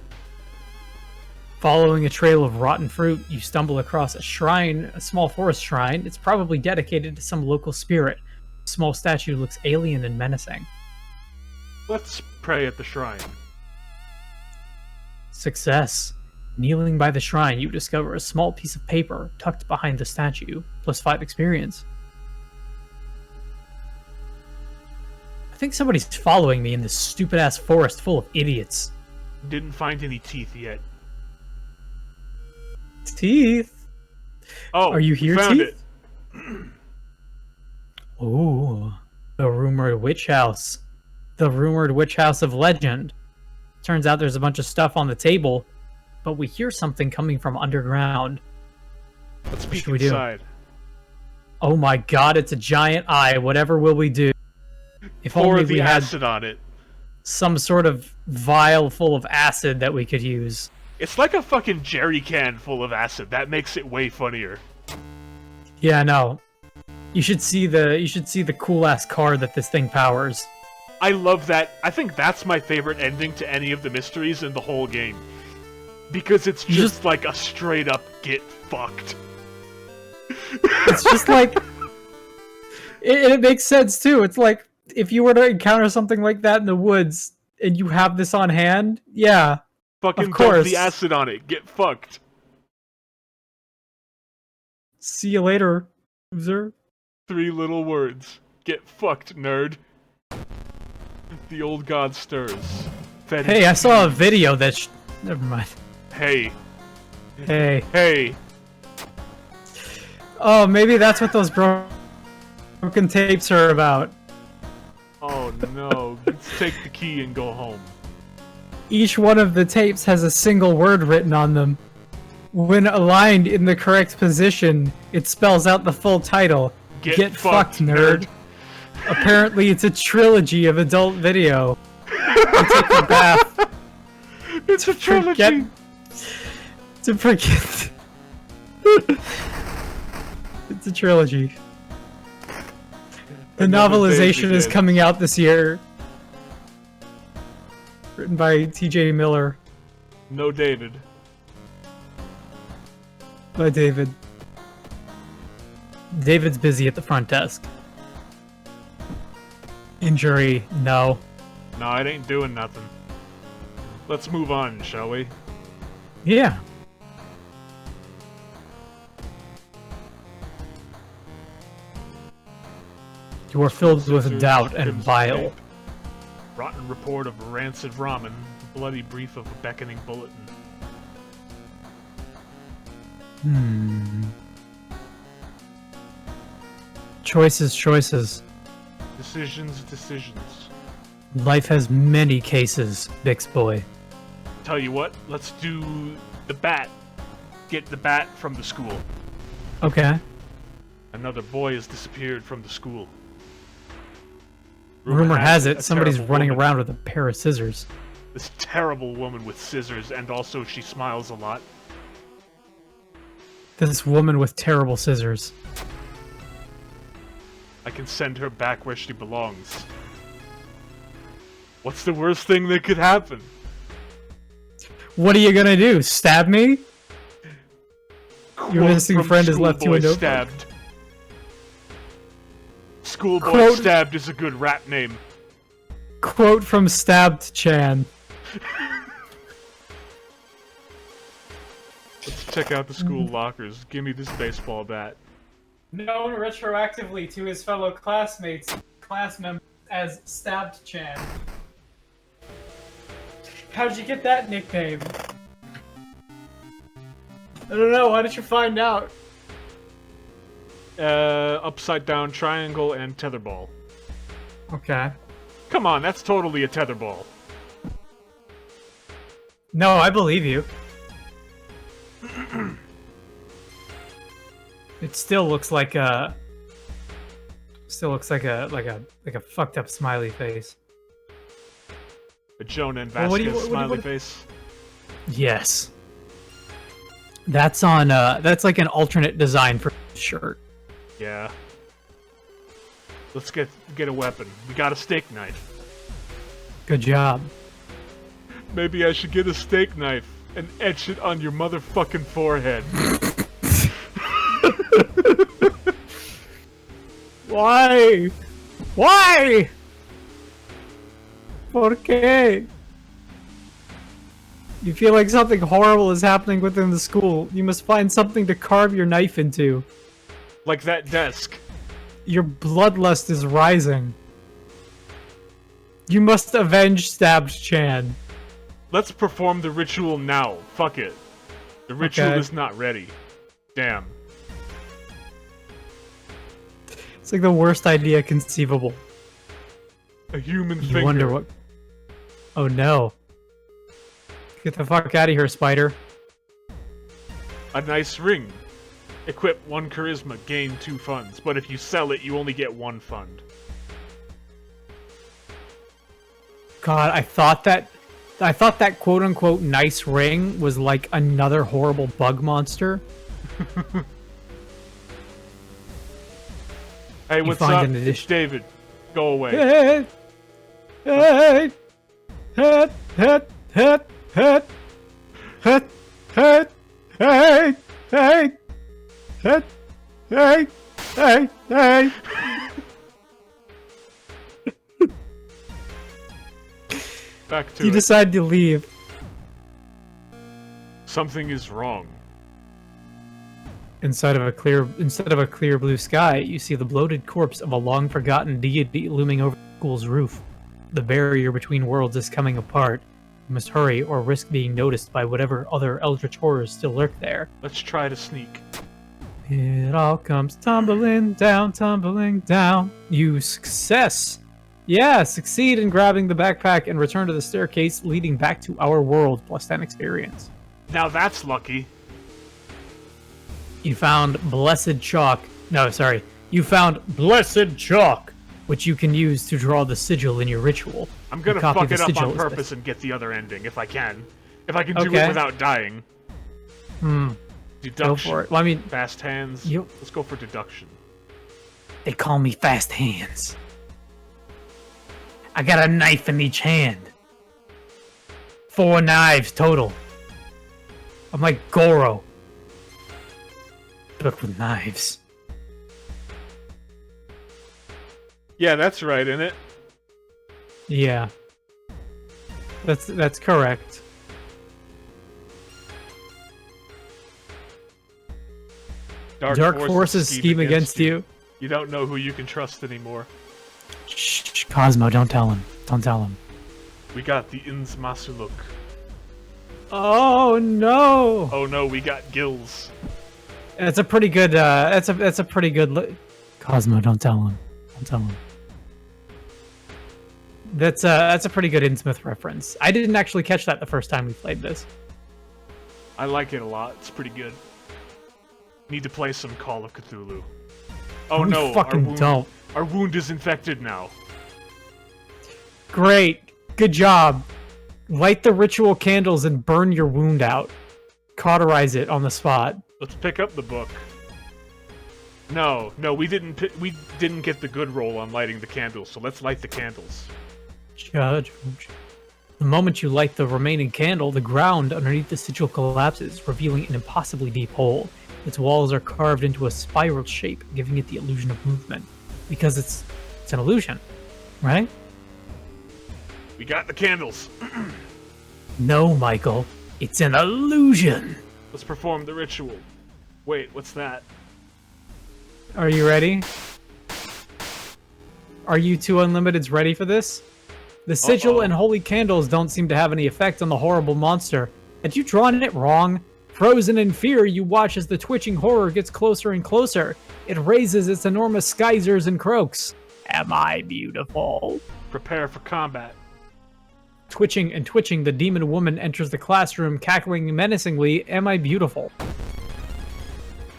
Following a trail of rotten fruit, you stumble across a shrine, a small forest shrine. It's probably dedicated to some local spirit. The small statue looks alien and menacing. Let's pray at the shrine. Success. Kneeling by the shrine, you discover a small piece of paper tucked behind the statue, +5 experience. I think somebody's following me in this stupid-ass forest full of idiots. Didn't find any teeth yet. Teeth? Oh, are you here, found Teeth? Ooh, the rumored witch house. The rumored witch house of legend. Turns out there's a bunch of stuff on the table, but we hear something coming from underground. Let's peek What should we inside. do? Oh my god, it's a giant eye. Whatever will we do? If Pour only the we had acid on it. some sort of vial full of acid that we could use. It's like a fucking jerry can full of acid. That makes it way funnier. Yeah, no. You should see the cool-ass car that this thing powers. I love that. I think that's my favorite ending to any of the mysteries in the whole game. Because it's just like a straight up get fucked. It's just like... it makes sense, too. It's like, if you were to encounter something like that in the woods, and you have this on hand, yeah, fucking of course. dump the acid on it. Get fucked. See you later, loser. 3 little words. Get fucked, nerd. The old god stirs. Hey, I saw a video that never mind. Hey. Hey. Oh, maybe that's what those broken tapes are about. Oh no, let's take the key and go home. Each one of the tapes has a single word written on them. When aligned in the correct position, it spells out the full title. Get fucked, nerd. Apparently, it's a trilogy of adult video. Take a bath. It's a trilogy. To forget. It's a trilogy. The novelization is coming out this year. Written by T.J. Miller. No David. By David. David's busy at the front desk. Injury, no. No, it ain't doing nothing. Let's move on, shall we? Yeah. You are filled with doubt and vile. Rotten report of rancid ramen. Bloody brief of a beckoning bulletin. Choices. Decisions. Life has many cases, Bix boy. Tell you what, let's do the bat. Get the bat from the school. Okay. Another boy has disappeared from the school. Rumor has it somebody's running around with a pair of scissors. This terrible woman with scissors, and also she smiles a lot. This woman with terrible scissors. I can send her back where she belongs. What's the worst thing that could happen? What are you gonna do? Stab me? Your missing friend has left you a notebook. Stabbed. Schoolboy Stabbed is a good rap name. Quote from Stabbed Chan. Let's check out the school lockers. Give me this baseball bat. Known retroactively to his fellow class members as Stabbed Chan. How'd you get that nickname? I don't know, why did you find out? Upside down triangle and tetherball. Okay. Come on, that's totally a tetherball. No, I believe you. It still looks like a... like a fucked up smiley face. A Jonah and Vasquez smiley face? Yes. That's on, that's like an alternate design for the shirt. Yeah. Let's get a weapon. We got a steak knife. Good job. Maybe I should get a steak knife and etch it on your motherfucking forehead. Why? Why? ¿Por qué? You feel like something horrible is happening within the school. You must find something to carve your knife into. Like that desk. Your bloodlust is rising. You must avenge Stabbed Chan. Let's perform the ritual now. Fuck it. The ritual is not ready. Damn. It's like the worst idea conceivable. A human finger. You wonder what... Oh no. Get the fuck out of here, Spider. A nice ring. Equip 1 charisma, gain 2 funds. But if you sell it, you only get 1 fund. God, I thought that quote-unquote nice ring was like another horrible bug monster. Hey, what's up? It's David. Go away. Hey! Hey! Hit! Hey! Hey! Hey! Hey! Hey! Hey! Hey! Hey! Back to You it. decide to leave. Something is wrong. Instead of a clear blue sky, you see the bloated corpse of a long-forgotten deity looming over the school's roof. The barrier between worlds is coming apart. You must hurry or risk being noticed by whatever other eldritch horrors still lurk there. Let's try to sneak. It all comes tumbling down, tumbling down. You success! Yeah, succeed in grabbing the backpack and return to the staircase leading back to our world, plus 10 experience. Now that's lucky. You found blessed chalk. No, sorry. You found blessed chalk, which you can use to draw the sigil in your ritual. I'm gonna copy fuck the it up sigil on is purpose and get the other ending, if I can. If I can do Okay. it without dying. Deduction. Go for it. Well, I mean, Fast hands. You- Let's go for deduction. they call me Fast Hands. I got a knife in each hand. 4 knives total. I'm like Goro, but with knives. Yeah, that's right, isn't it? Yeah, that's correct. Dark forces scheme against you. You don't know who you can trust anymore. Shh, Cosmo, don't tell him. Don't tell him. We got the Innsmasuluk. Oh no! Oh no, we got gills. That's a pretty good. That's a pretty good. Cosmo, don't tell him. Don't tell him. That's a pretty good Innsmouth reference. I didn't actually catch that the first time we played this. I like it a lot. It's pretty good. Need to play some Call of Cthulhu. Oh We no, fucking don't. Our wound is infected now. Great, good job. Light the ritual candles and burn your wound out. Cauterize it on the spot. Let's pick up the book. No, we didn't get the good roll on lighting the candles, so let's light the candles. Judge. The moment you light the remaining candle, the ground underneath the sigil collapses, revealing an impossibly deep hole. Its walls are carved into a spiral shape, giving it the illusion of movement. Because it's an illusion, right? We got the candles. No, Michael. It's an illusion. Let's perform the ritual. Wait, what's that? Are you ready? Are you two Unlimiteds ready for this? The sigil and holy candles don't seem to have any effect on the horrible monster. Had you drawn it wrong? Frozen in fear, you watch as the twitching horror gets closer and closer. It raises its enormous skeizers and croaks. Am I beautiful? Prepare for combat. Twitching and twitching, the demon woman enters the classroom, cackling menacingly. Am I beautiful?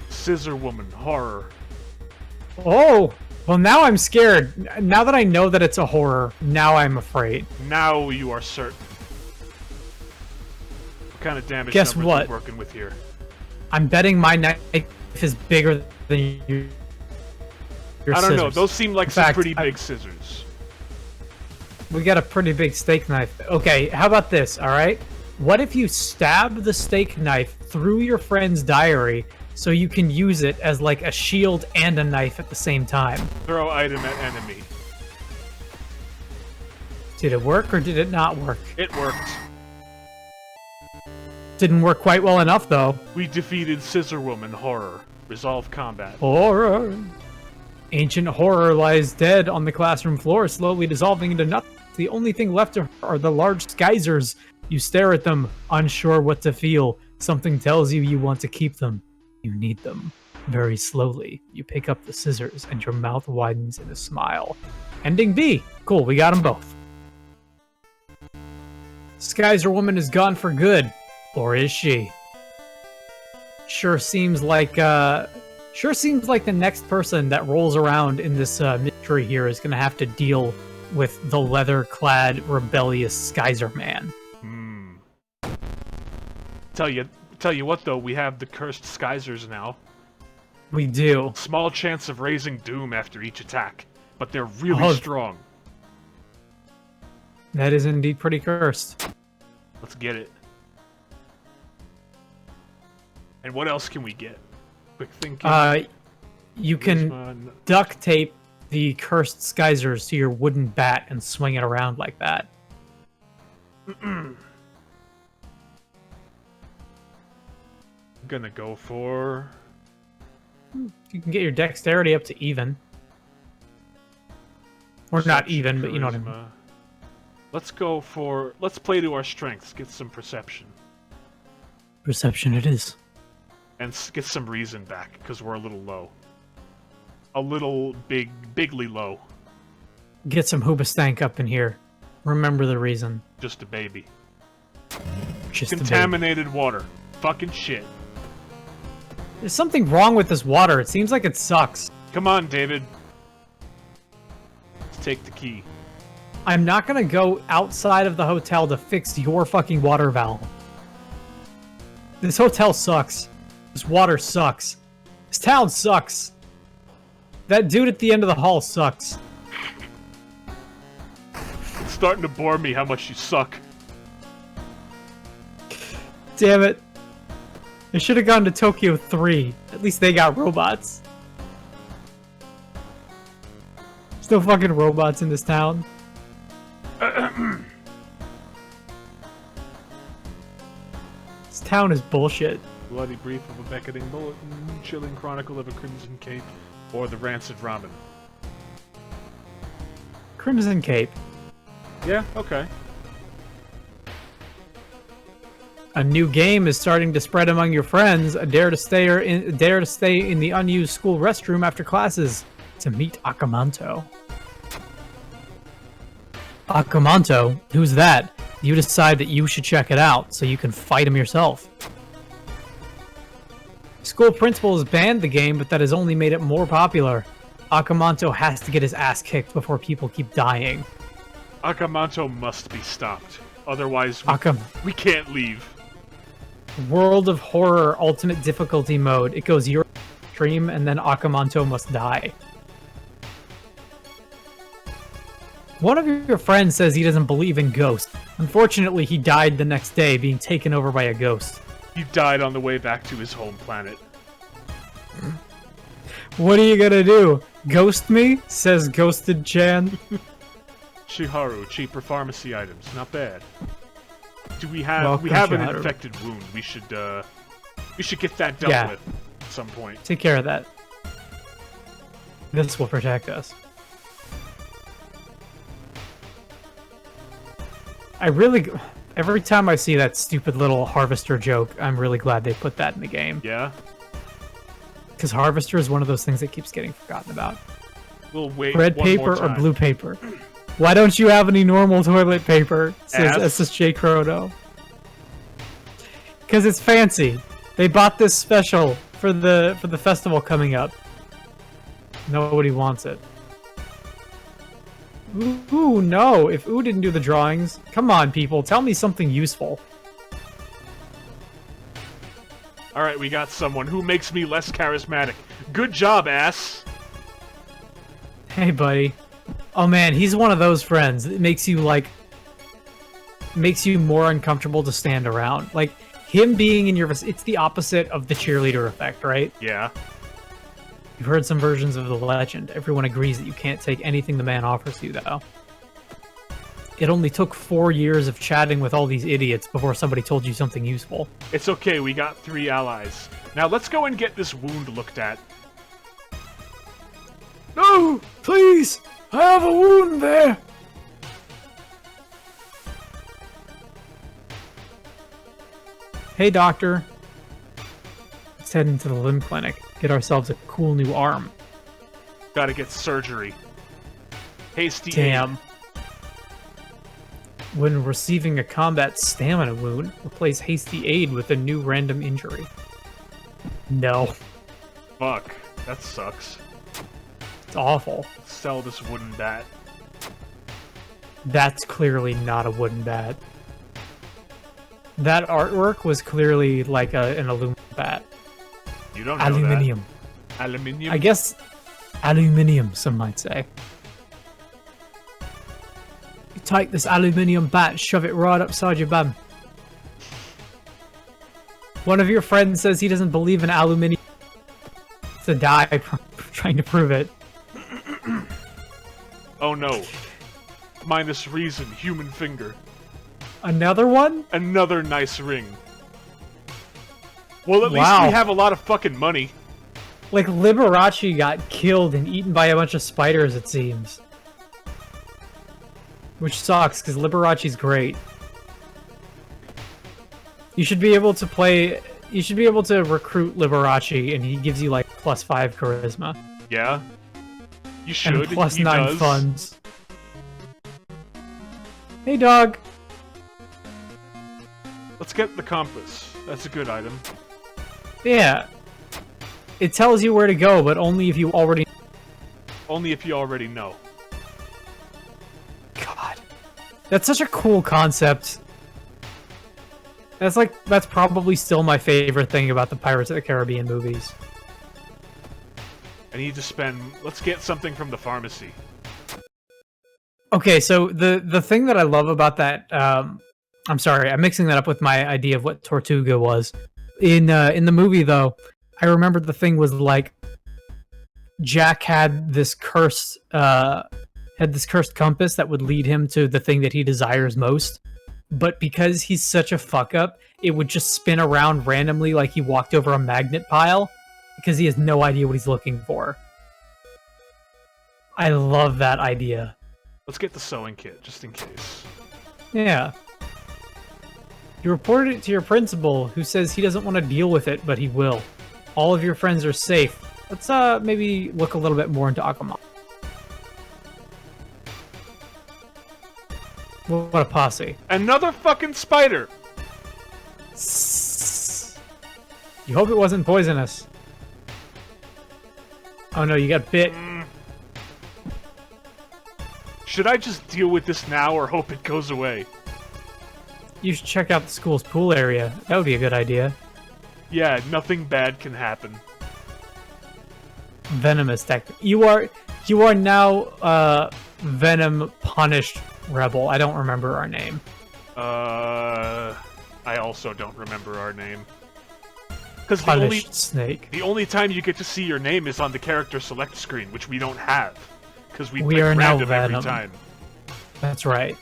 Scissor woman, horror. Oh! Well, now I'm scared. Now that I know that it's a horror, now I'm afraid. Now you are certain. What kind of damage Guess numbers what? are we working with here? I'm betting my knife is bigger than your I don't know. scissors. Those seem like In some fact, pretty big scissors. We got a pretty big steak knife. Okay, how about this, alright? What if you stab the steak knife through your friend's diary so you can use it as like a shield and a knife at the same time? Throw item at enemy. Did it work or did it not work? It worked. Didn't work quite well enough, though. We defeated Scissor Woman, horror. Resolve combat. Horror. Ancient horror lies dead on the classroom floor, slowly dissolving into nothing. The only thing left are the large skeizers. You stare at them, unsure what to feel. Something tells you you want to keep them. You need them. Very slowly, you pick up the scissors and your mouth widens in a smile. Ending B. Cool, we got them both. Skyzer woman is gone for good. Or is she? Sure seems like the next person that rolls around in this mystery here is gonna have to deal with the leather-clad, rebellious Skyzer man. Tell you what though, we have the cursed Skeizers now. We do. Small chance of raising doom after each attack, but they're really strong. That is indeed pretty cursed. Let's get it. And what else can we get? Quick thinking. You can duct tape the cursed skeizers to your wooden bat and swing it around like that. I'm gonna go for... You can get your dexterity up to even. Or not even, but you know what I mean. Let's go for... Let's play to our strengths. Get some perception. Perception it is. And get some reason back, because we're a little low. A little bigly low. Get some hoobastank up in here. Remember the reason. Just a baby. Just Contaminated water. Fucking shit. There's something wrong with this water. It seems like it sucks. Come on, David. Let's take the key. I'm not gonna go outside of the hotel to fix your fucking water valve. This hotel sucks. This water sucks. This town sucks. That dude at the end of the hall sucks. It's starting to bore me how much you suck. Damn it. I should have gone to Tokyo 3. At least they got robots. There's no fucking robots in this town. This town is bullshit. Bloody brief of a beckoning bulletin, chilling chronicle of a crimson cape, or the rancid ramen. Crimson Cape. Yeah, okay. A new game is starting to spread among your friends. Dare to stay in the unused school restroom after classes to meet Akamanto. Akamanto? Who's that? You decide that you should check it out so you can fight him yourself. School principal has banned the game, but that has only made it more popular. Akamanto has to get his ass kicked before people keep dying. Akamanto must be stopped. Otherwise, we can't leave. World of Horror Ultimate Difficulty Mode. It goes your stream, and then Akamanto must die. One of your friends says he doesn't believe in ghosts. Unfortunately, he died the next day, being taken over by a ghost. He died on the way back to his home planet. What are you gonna do? Ghost me? Says Ghosted Chan. Shiharu, cheaper pharmacy items. Not bad. Do we have Welcome, we have an Shiharu. infected wound. We should get that dealt with at some point. Take care of that. This will protect us. Every time I see that stupid little Harvester joke, I'm really glad they put that in the game. Yeah? Because Harvester is one of those things that keeps getting forgotten about. We'll wait Red one paper more or time. blue paper? Why don't you have any normal toilet paper? Says SSJ Chrono. Because it's fancy. They bought this special for the festival coming up. Nobody wants it. Ooh, no. If Ooh didn't do the drawings, come on, people. Tell me something useful. Alright, we got someone who makes me less charismatic. Good job, ass! Hey, buddy. Oh, man, he's one of those friends that makes you more uncomfortable to stand around. Like, him being in your... It's the opposite of the cheerleader effect, right? Yeah. You've heard some versions of the legend. Everyone agrees that you can't take anything the man offers you, though. It only took 4 years of chatting with all these idiots before somebody told you something useful. It's okay, we got 3 allies. Now let's go and get this wound looked at. No! Please! I have a wound there! Hey, doctor. Let's head into the limb clinic. Get ourselves a cool new arm. Gotta get surgery. Hasty Damn. aid. When receiving a combat stamina wound, replace hasty aid with a new random injury. No. Fuck. That sucks. It's awful. Sell this wooden bat. That's clearly not a wooden bat. That artwork was clearly like an aluminum bat. You don't know Aluminium. that. Aluminium? I guess aluminium, some might say. You take this aluminium bat, shove it right upside your bum. One of your friends says he doesn't believe in aluminium. It's a die trying to prove it. Oh no. Minus reason, human finger. Another one? Another nice ring. Well, at least Wow. we have a lot of fucking money. Like, Liberace got killed and eaten by a bunch of spiders, it seems. Which sucks, because Liberace's great. You should be able to play... You should be able to recruit Liberace, and he gives you, like, +5 charisma. Yeah? You should. And plus He 9 does. funds. Hey, dog. Let's get the compass. That's a good item. Yeah. It tells you where to go, but only if you already... Only if you already know. God. That's such a cool concept. That's probably still my favorite thing about the Pirates of the Caribbean movies. I need to spend... Let's get something from the pharmacy. Okay, so the thing that I love about that... I'm sorry, I'm mixing that up with my idea of what Tortuga was. In the movie, though, I remember the thing was like... Jack had this cursed compass that would lead him to the thing that he desires most. But because he's such a fuck-up, it would just spin around randomly like he walked over a magnet pile, because he has no idea what he's looking for. I love that idea. Let's get the sewing kit, just in case. Yeah. You reported it to your principal, who says he doesn't want to deal with it, but he will. All of your friends are safe. Let's maybe look a little bit more into Akama. What a posse. Another fucking spider! You hope it wasn't poisonous. Oh no, you got bit. Should I just deal with this now or hope it goes away? You should check out the school's pool area. That would be a good idea. Yeah, nothing bad can happen. Venomous tactic. You are now Venom punished rebel. I don't remember our name. I also don't remember our name. Because Punished Snake. the only time you get to see your name is on the character select screen, which we don't have. Because we We pick are now random every Venom. time. That's right.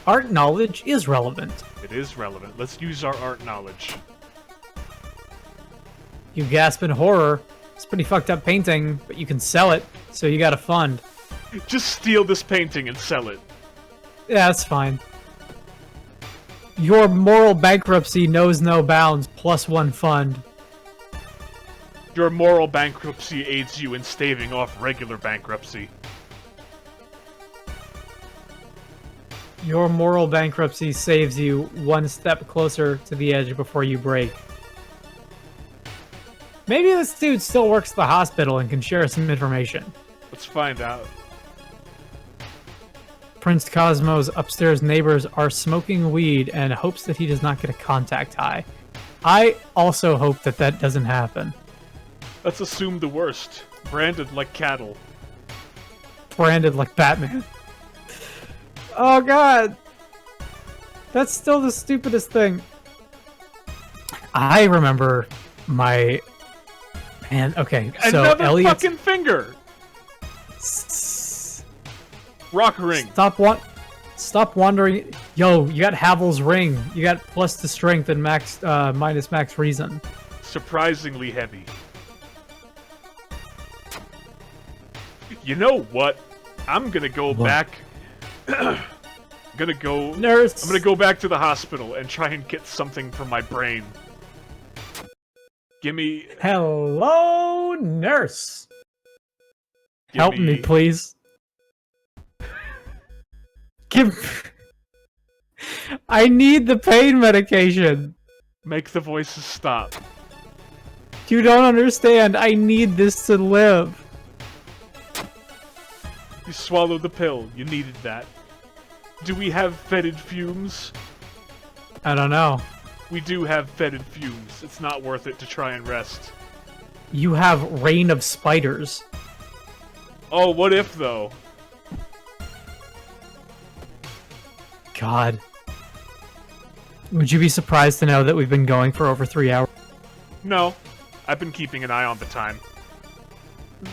Art knowledge is relevant. It is relevant. Let's use our art knowledge. You gasp in horror. It's a pretty fucked up painting, but you can sell it, so you got a fund. Just steal this painting and sell it. Yeah, that's fine. Your moral bankruptcy knows no bounds, +1 fund. Your moral bankruptcy aids you in staving off regular bankruptcy. Your moral bankruptcy saves you 1 step closer to the edge before you break. Maybe this dude still works at the hospital and can share some information. Let's find out. Prince Cosmo's upstairs neighbors are smoking weed and hopes that he does not get a contact high. I also hope that that doesn't happen. Let's assume the worst. Branded like cattle. Branded like Batman. Oh god! That's still the stupidest thing. I remember my... Man, okay, so Another Elliot's... fucking finger! Rock ring. Stop wandering. Yo, you got Havel's ring. You got plus to strength and max minus max reason. Surprisingly heavy. You know what? I'm gonna go back. I'm gonna go back to the hospital and try and get something from my brain. Gimme. Hello, nurse. Help me, please. I need the pain medication. Make the voices stop. You don't understand. I need this to live. You swallowed the pill. You needed that. Do we have fetid fumes? I don't know. We do have fetid fumes. It's not worth it to try and rest. You have rain of spiders. Oh, what if, though? God. Would you be surprised to know that we've been going for over 3 hours? No, I've been keeping an eye on the time.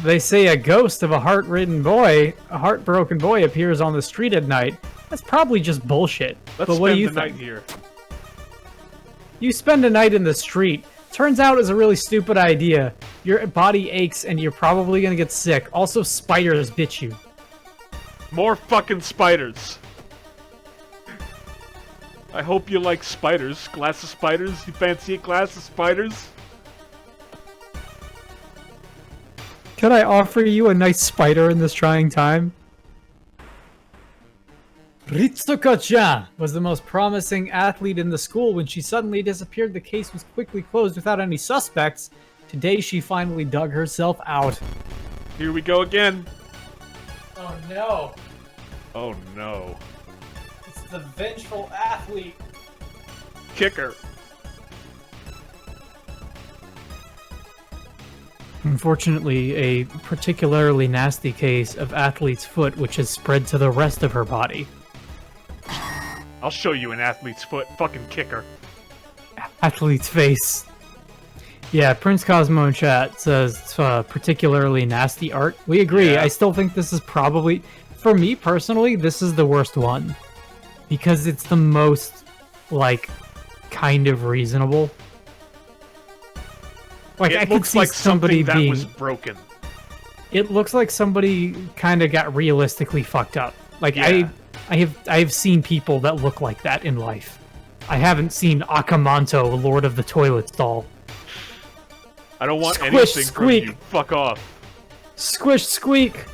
They say a ghost of a heartbroken boy appears on the street at night. That's probably just bullshit. Let's but what do you spend the think? night here. You spend a night in the street. Turns out it's a really stupid idea. Your body aches and you're probably gonna get sick. Also, spiders bit you. More fucking spiders. I hope you like spiders. Glass of spiders? You fancy a glass of spiders? Could I offer you a nice spider in this trying time? Ritsuko-chan was the most promising athlete in the school. When she suddenly disappeared, the case was quickly closed without any suspects. Today, she finally dug herself out. Here we go again. Oh no. Oh no. It's the vengeful athlete. Kicker. Unfortunately, a particularly nasty case of athlete's foot, which has spread to the rest of her body. I'll show you an athlete's foot. Fucking kicker. Athlete's face. Yeah, Prince Cosmo in chat says it's particularly nasty art. We agree. Yeah. I still think this is probably, for me personally, this is the worst one. Because it's the most, like, kind of reasonable. Like, It I could looks see like somebody something that being... was broken. It looks like somebody kind of got realistically fucked up. Like, Yeah. I've seen people that look like that in life. I haven't seen Akamanto, Lord of the Toilet Stall. I don't want Squish, anything squeak. from you. Fuck off. Squish, squeak!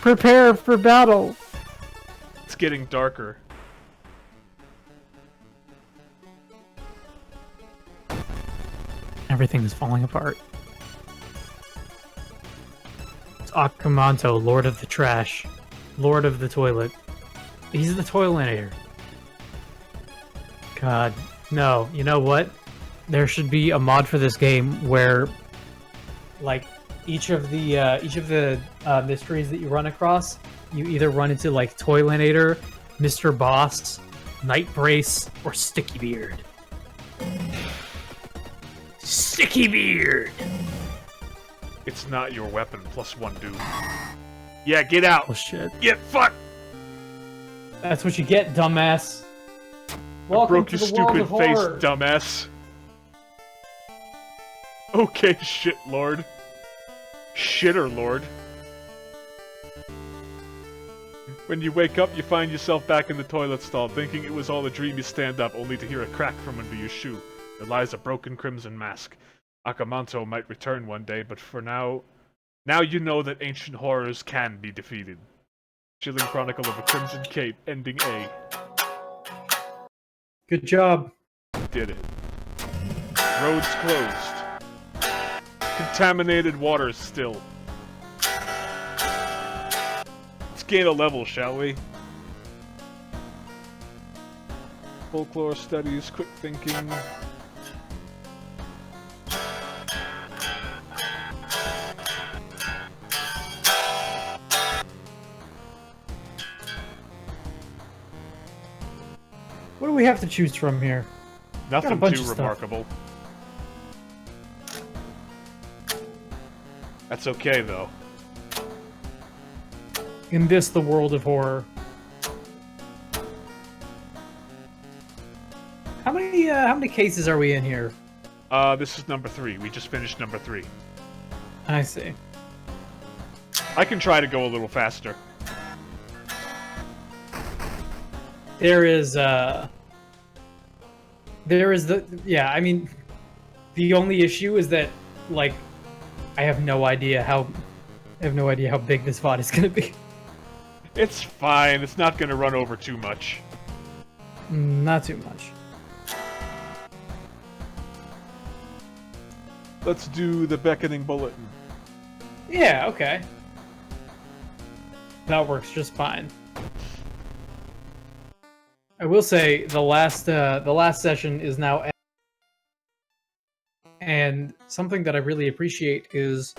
Prepare for battle! It's getting darker. Everything is falling apart. It's Akamanto, Lord of the Trash. Lord of the Toilet. He's the Toilinator. God, no. You know what? There should be a mod for this game where, like, each of the mysteries that you run across, you either run into, like, Toilinator, Mr. Boss, Night Brace, or Sticky Beard. Sticky beard. It's not your weapon, +1 dude. Yeah, get out! Oh shit. Get fucked! That's what you get, dumbass. I Welcome broke to your the world stupid of face, horror. dumbass. Okay, shit lord. Shitter lord. When you wake up, you find yourself back in the toilet stall, thinking it was all a dream. You stand up, only to hear a crack from under your shoe. There lies a broken crimson mask. Akamanto might return one day, but for now you know that ancient horrors can be defeated. Chilling Chronicle of a Crimson Cape, ending A. Good job. Did it. Roads closed. Contaminated waters still. Let's gain a level, shall we? Folklore studies, quick thinking. What do we have to choose from here? Got a Nothing bunch too of stuff. remarkable. That's okay, though. In this, the world of horror. How many cases are we in here? This is number 3. We just finished number 3. I see. I can try to go a little faster. There is yeah, I mean, the only issue is that, like, I have no idea how big this VOD is gonna be. It's fine. It's not gonna run over too much. Not too much. Let's do the beckoning bulletin. Yeah, okay. That works just fine. I will say the last session is now, and something that I really appreciate is,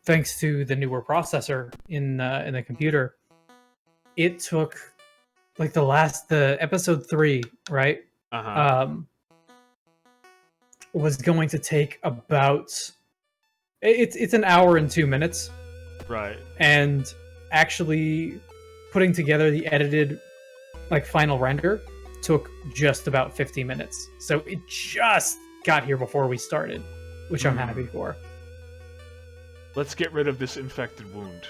thanks to the newer processor in the computer, it took like the episode 3, right? was going to take about... It's an hour and 2 minutes. Right. And actually putting together the edited, like, final render took just about 50 minutes. So it just got here before we started, which I'm happy for. Let's get rid of this infected wound.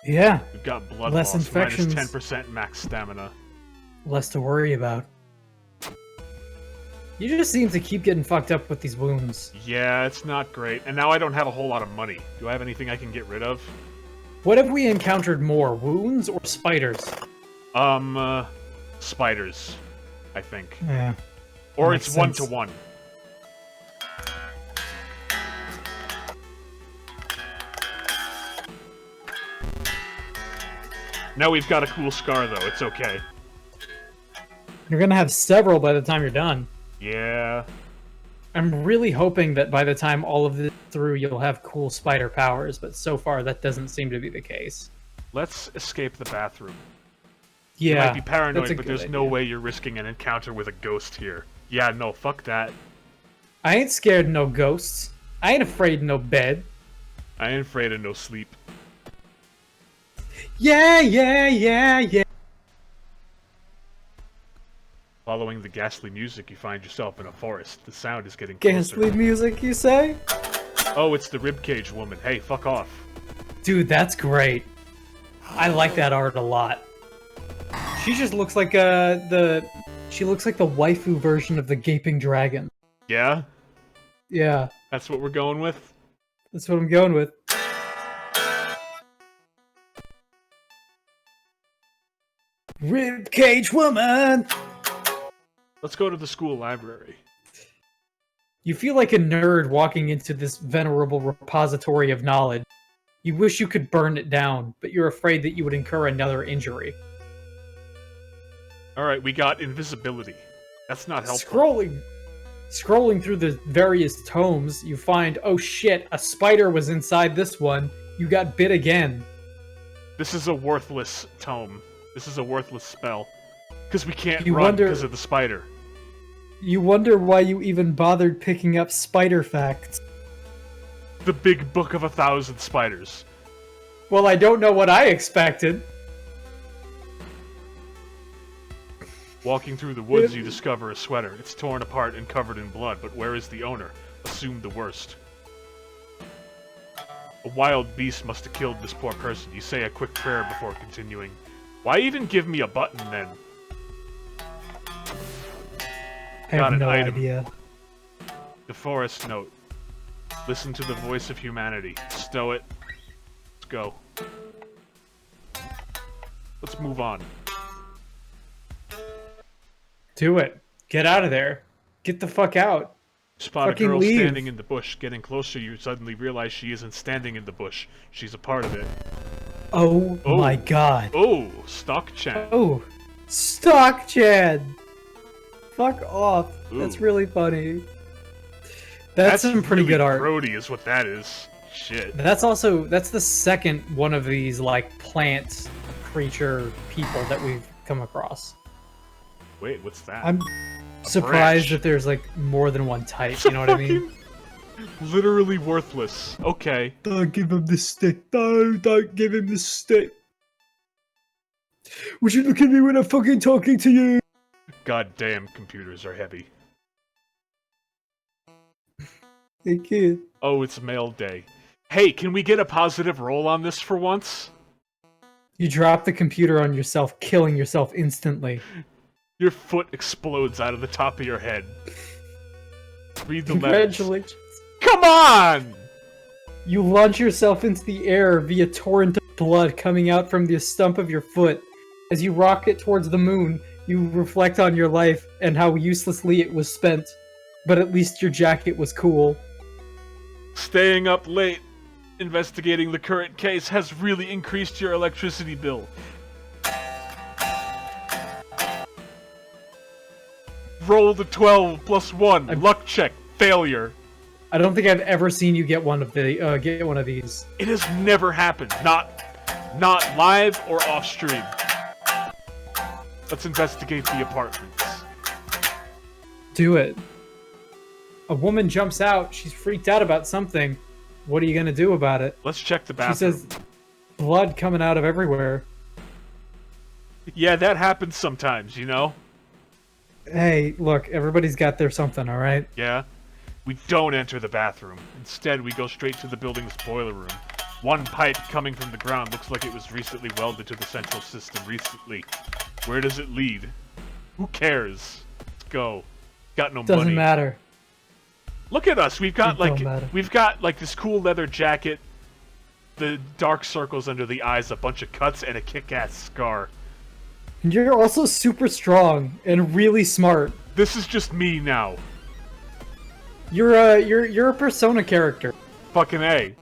Yeah. We've got blood Less loss, infections. minus 10% max stamina. Less to worry about. You just seem to keep getting fucked up with these wounds. Yeah, it's not great. And now I don't have a whole lot of money. Do I have anything I can get rid of? What have we encountered more, wounds or spiders? Spiders, I think. Yeah. Or it's 1-to-1. Now we've got a cool scar, though. It's okay. You're gonna have several by the time you're done. Yeah. I'm really hoping that by the time all of this is through, you'll have cool spider powers, but so far that doesn't seem to be the case. Let's escape the bathroom. Yeah, You might be paranoid, that's a but good there's no idea. way you're risking an encounter with a ghost here. Yeah, no, fuck that. I ain't scared of no ghosts. I ain't afraid of no bed. I ain't afraid of no sleep. Yeah, yeah, yeah, yeah. Following the ghastly music, you find yourself in a forest. The sound is getting closer. Ghastly music, you say? Oh, it's the ribcage woman. Hey, fuck off. Dude, that's great. I like that art a lot. She just looks like she looks like the waifu version of the gaping dragon. Yeah? Yeah, That's what we're going with? that's what I'm going with. Ribcage woman! Let's go to the school library. You feel like a nerd walking into this venerable repository of knowledge. You wish you could burn it down, but you're afraid that you would incur another injury. Alright, we got invisibility. That's not helpful. Scrolling through the various tomes, you find, oh shit, a spider was inside this one. You got bit again. This is a worthless tome. This is a worthless spell. Because we can't You run wonder- because of the spider. You wonder why you even bothered picking up spider facts. The big book of 1,000 spiders. Well, I don't know what I expected. Walking through the woods, you discover a sweater. It's torn apart and covered in blood, but where is the owner? Assume the worst. A wild beast must have killed this poor person. You say a quick prayer before continuing. Why even give me a button, then? I Got have an no item. idea. The forest note. Listen to the voice of humanity. Stow it. Let's go. Let's move on. Do it. Get out of there. Get the fuck out. Spot a Fucking girl leave. standing in the bush. Getting closer, you suddenly realize she isn't standing in the bush. She's a part of it. Oh, Oh. my god. Oh, Stock Chan. Oh, Stock Chad. Fuck off. Ooh. That's really funny. That's some pretty really good art. grody is what that is. Shit. That's the second one of these, like, plant creature people that we've come across. Wait, what's that? I'm surprised branch. that there's, like, more than one type, you know what I mean? Literally worthless. Okay. Don't give him the stick. No, don't give him the stick. Would you look at me when I'm fucking talking to you? God damn, computers are heavy. Hey, kid. Oh, it's mail day. Hey, can we get a positive roll on this for once? You drop the computer on yourself, killing yourself instantly. Your foot explodes out of the top of your head. Read the letters. Congratulations. Come on! You launch yourself into the air via torrent of blood coming out from the stump of your foot. As you rocket towards the moon, you reflect on your life and how uselessly it was spent. But at least your jacket was cool. Staying up late, investigating the current case has really increased your electricity bill. Roll the 12 plus 1. Luck check. Failure. I don't think I've ever seen you get one of these. It has never happened. Not live or off stream. Let's investigate the apartments. do it. A woman jumps out. She's freaked out about something. What are you gonna do about it? Let's check the bathroom. She says, blood coming out of everywhere. Yeah, that happens sometimes, you know? Hey, look, everybody's got their something, alright? Yeah? We don't enter the bathroom. Instead, we go straight to the building's boiler room. One pipe coming from the ground looks like it was recently welded to the central system recently. Where does it lead? Who cares? Let's go. Got no money. Doesn't matter. Look at us. We've got It this cool leather jacket, the dark circles under the eyes, a bunch of cuts, and a kick-ass scar. And you're also super strong and really smart. This is just me now. You're a Persona character. Fucking A.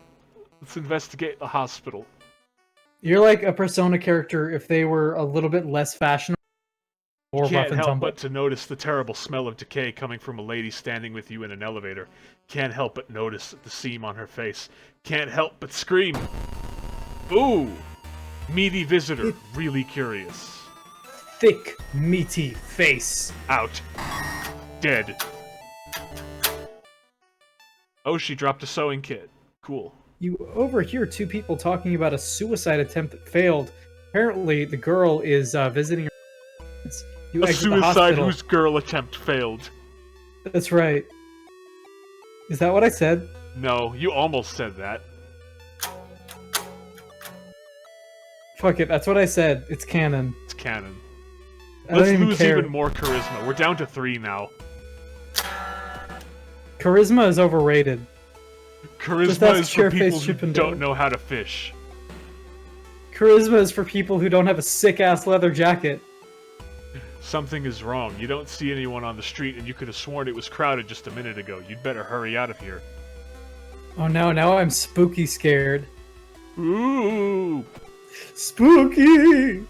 Let's investigate the hospital. You're like a Persona character if they were a little bit less fashionable. Or Can't rough and help tumble. but to notice the terrible smell of decay coming from a lady standing with you in an elevator. Can't help but notice the seam on her face. Can't help but scream. Ooh! Meaty visitor. Really curious. Thick, meaty face. Out. Dead. Oh, she dropped a sewing kit. Cool. You overhear two people talking about a suicide attempt that failed. Apparently, the girl is visiting her parents. You A exit the suicide hospital. whose girl attempt failed. That's right. Is that what I said? No, you almost said that. Fuck it, that's what I said. It's canon. It's canon. I don't Let's even lose care. even more charisma. We're down to 3 now. Charisma is overrated. Just Charisma ask is for Chairface people who Chippendale. don't know how to fish. Charisma is for people who don't have a sick-ass leather jacket. Something is wrong. You don't see anyone on the street, and you could have sworn it was crowded just a minute ago. You'd better hurry out of here. Oh no, now I'm spooky scared. Ooh! Spooky!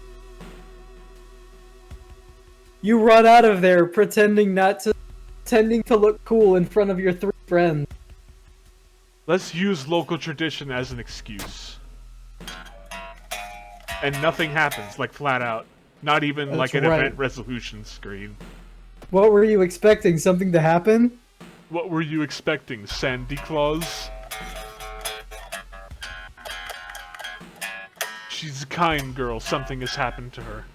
You run out of there pretending to look cool in front of your 3 friends. Let's use local tradition as an excuse. And nothing happens, like flat out. Not even That's like an right. event resolution screen. What were you expecting? Something to happen? What were you expecting, Sandy Claus? She's a kind girl. Something has happened to her.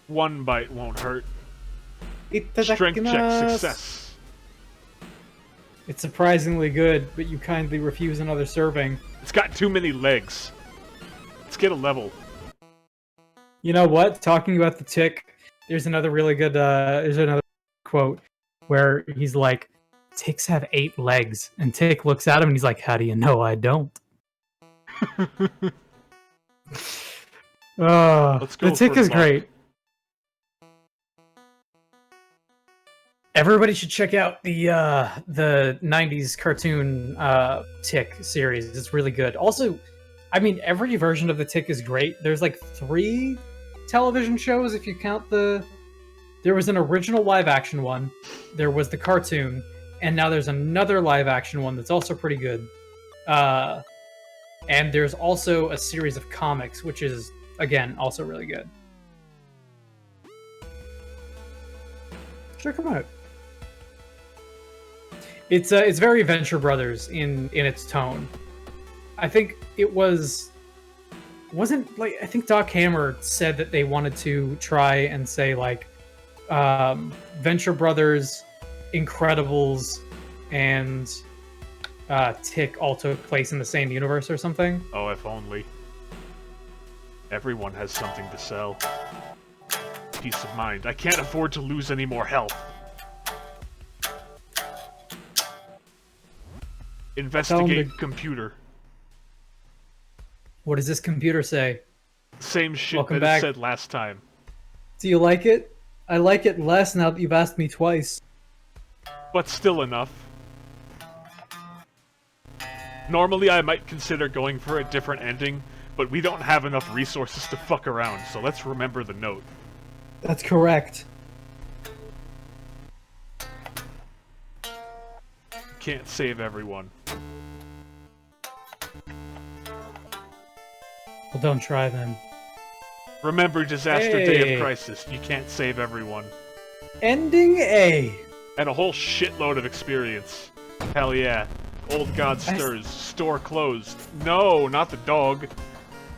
One bite won't hurt. Strength check success. It's surprisingly good, but you kindly refuse another serving. It's got too many legs. Let's get a level. You know what? Talking about the tick, there's another really good, there's another quote where he's like, ticks have 8 legs. And Tick looks at him and he's like, how do you know I don't? Let's go the tick for is luck. great. Everybody should check out the 90s cartoon Tick series. It's really good. Also, I mean, every version of the Tick is great. There's like 3 television shows if you count the... There was an original live-action one, there was the cartoon, and now there's another live-action one that's also pretty good. And there's also a series of comics, which is, again, also really good. Check them out. It's very Venture Brothers in its tone. I think it wasn't like, I think Doc Hammer said that they wanted to try and say like Venture Brothers, Incredibles, and Tick all took place in the same universe or something. Oh, if only. Everyone has something to sell. Peace of mind. I can't afford to lose any more health. Investigate computer. What does this computer say? Same shit Welcome that back. it said last time. Do you like it? I like it less now that you've asked me twice. But still enough. Normally I might consider going for a different ending, but we don't have enough resources to fuck around, so let's remember the note. That's correct. Can't save everyone. Well, don't try then. Remember Disaster Day of Crisis. You can't save everyone. Ending A. And a whole shitload of experience. Hell yeah. Old God stirs. Store closed. No, not the dog.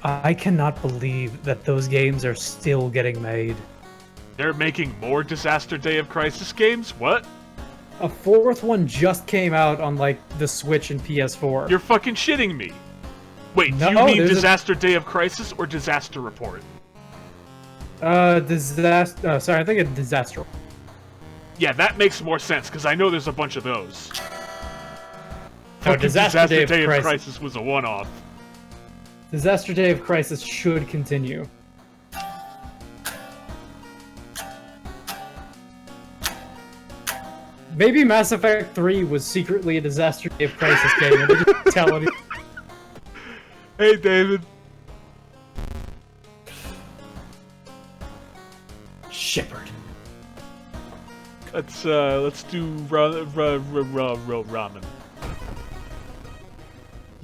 I cannot believe that those games are still getting made. They're making more Disaster Day of Crisis games? What? A fourth one just came out on, like, the Switch and PS4. You're fucking shitting me. Wait, No, do you mean there's Disaster Day of Crisis or Disaster Report? Disaster... sorry, I think it's Disaster. Yeah, that makes more sense, because I know there's a bunch of those. Fucking Disaster Day of Crisis was a one-off. Disaster Day of Crisis should continue. Maybe Mass Effect 3 was secretly a Disaster Day of Crisis game, and they didn't tell anyone. Hey, David. Shepard. Let's do ramen.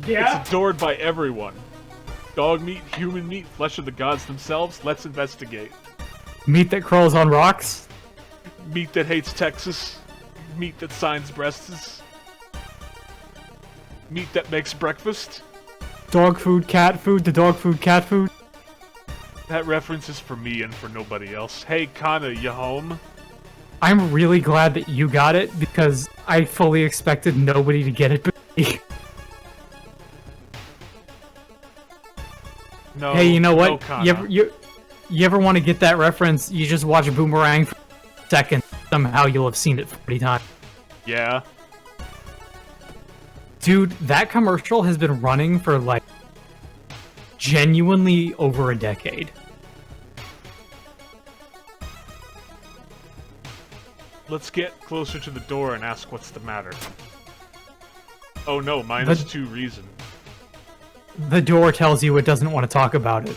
Yeah? It's adored by everyone. Dog meat, human meat, flesh of the gods themselves. Let's investigate. Meat that crawls on rocks? Meat that hates Texas. Meat that signs breasts. Meat that makes breakfast. Dog food, cat food, the dog food, cat food? That reference is for me and for nobody else. Hey, Kana, you home? I'm really glad that you got it, because I fully expected nobody to get it but me. No. Hey, you know what? No, Kana. You ever want to get that reference? You just watch Boomerang for a second. Somehow you'll have seen it 40 times. Yeah. Dude, that commercial has been running for, like, genuinely over a decade. Let's get closer to the door and ask what's the matter. Oh no, minus 2 reason. The door tells you it doesn't want to talk about it.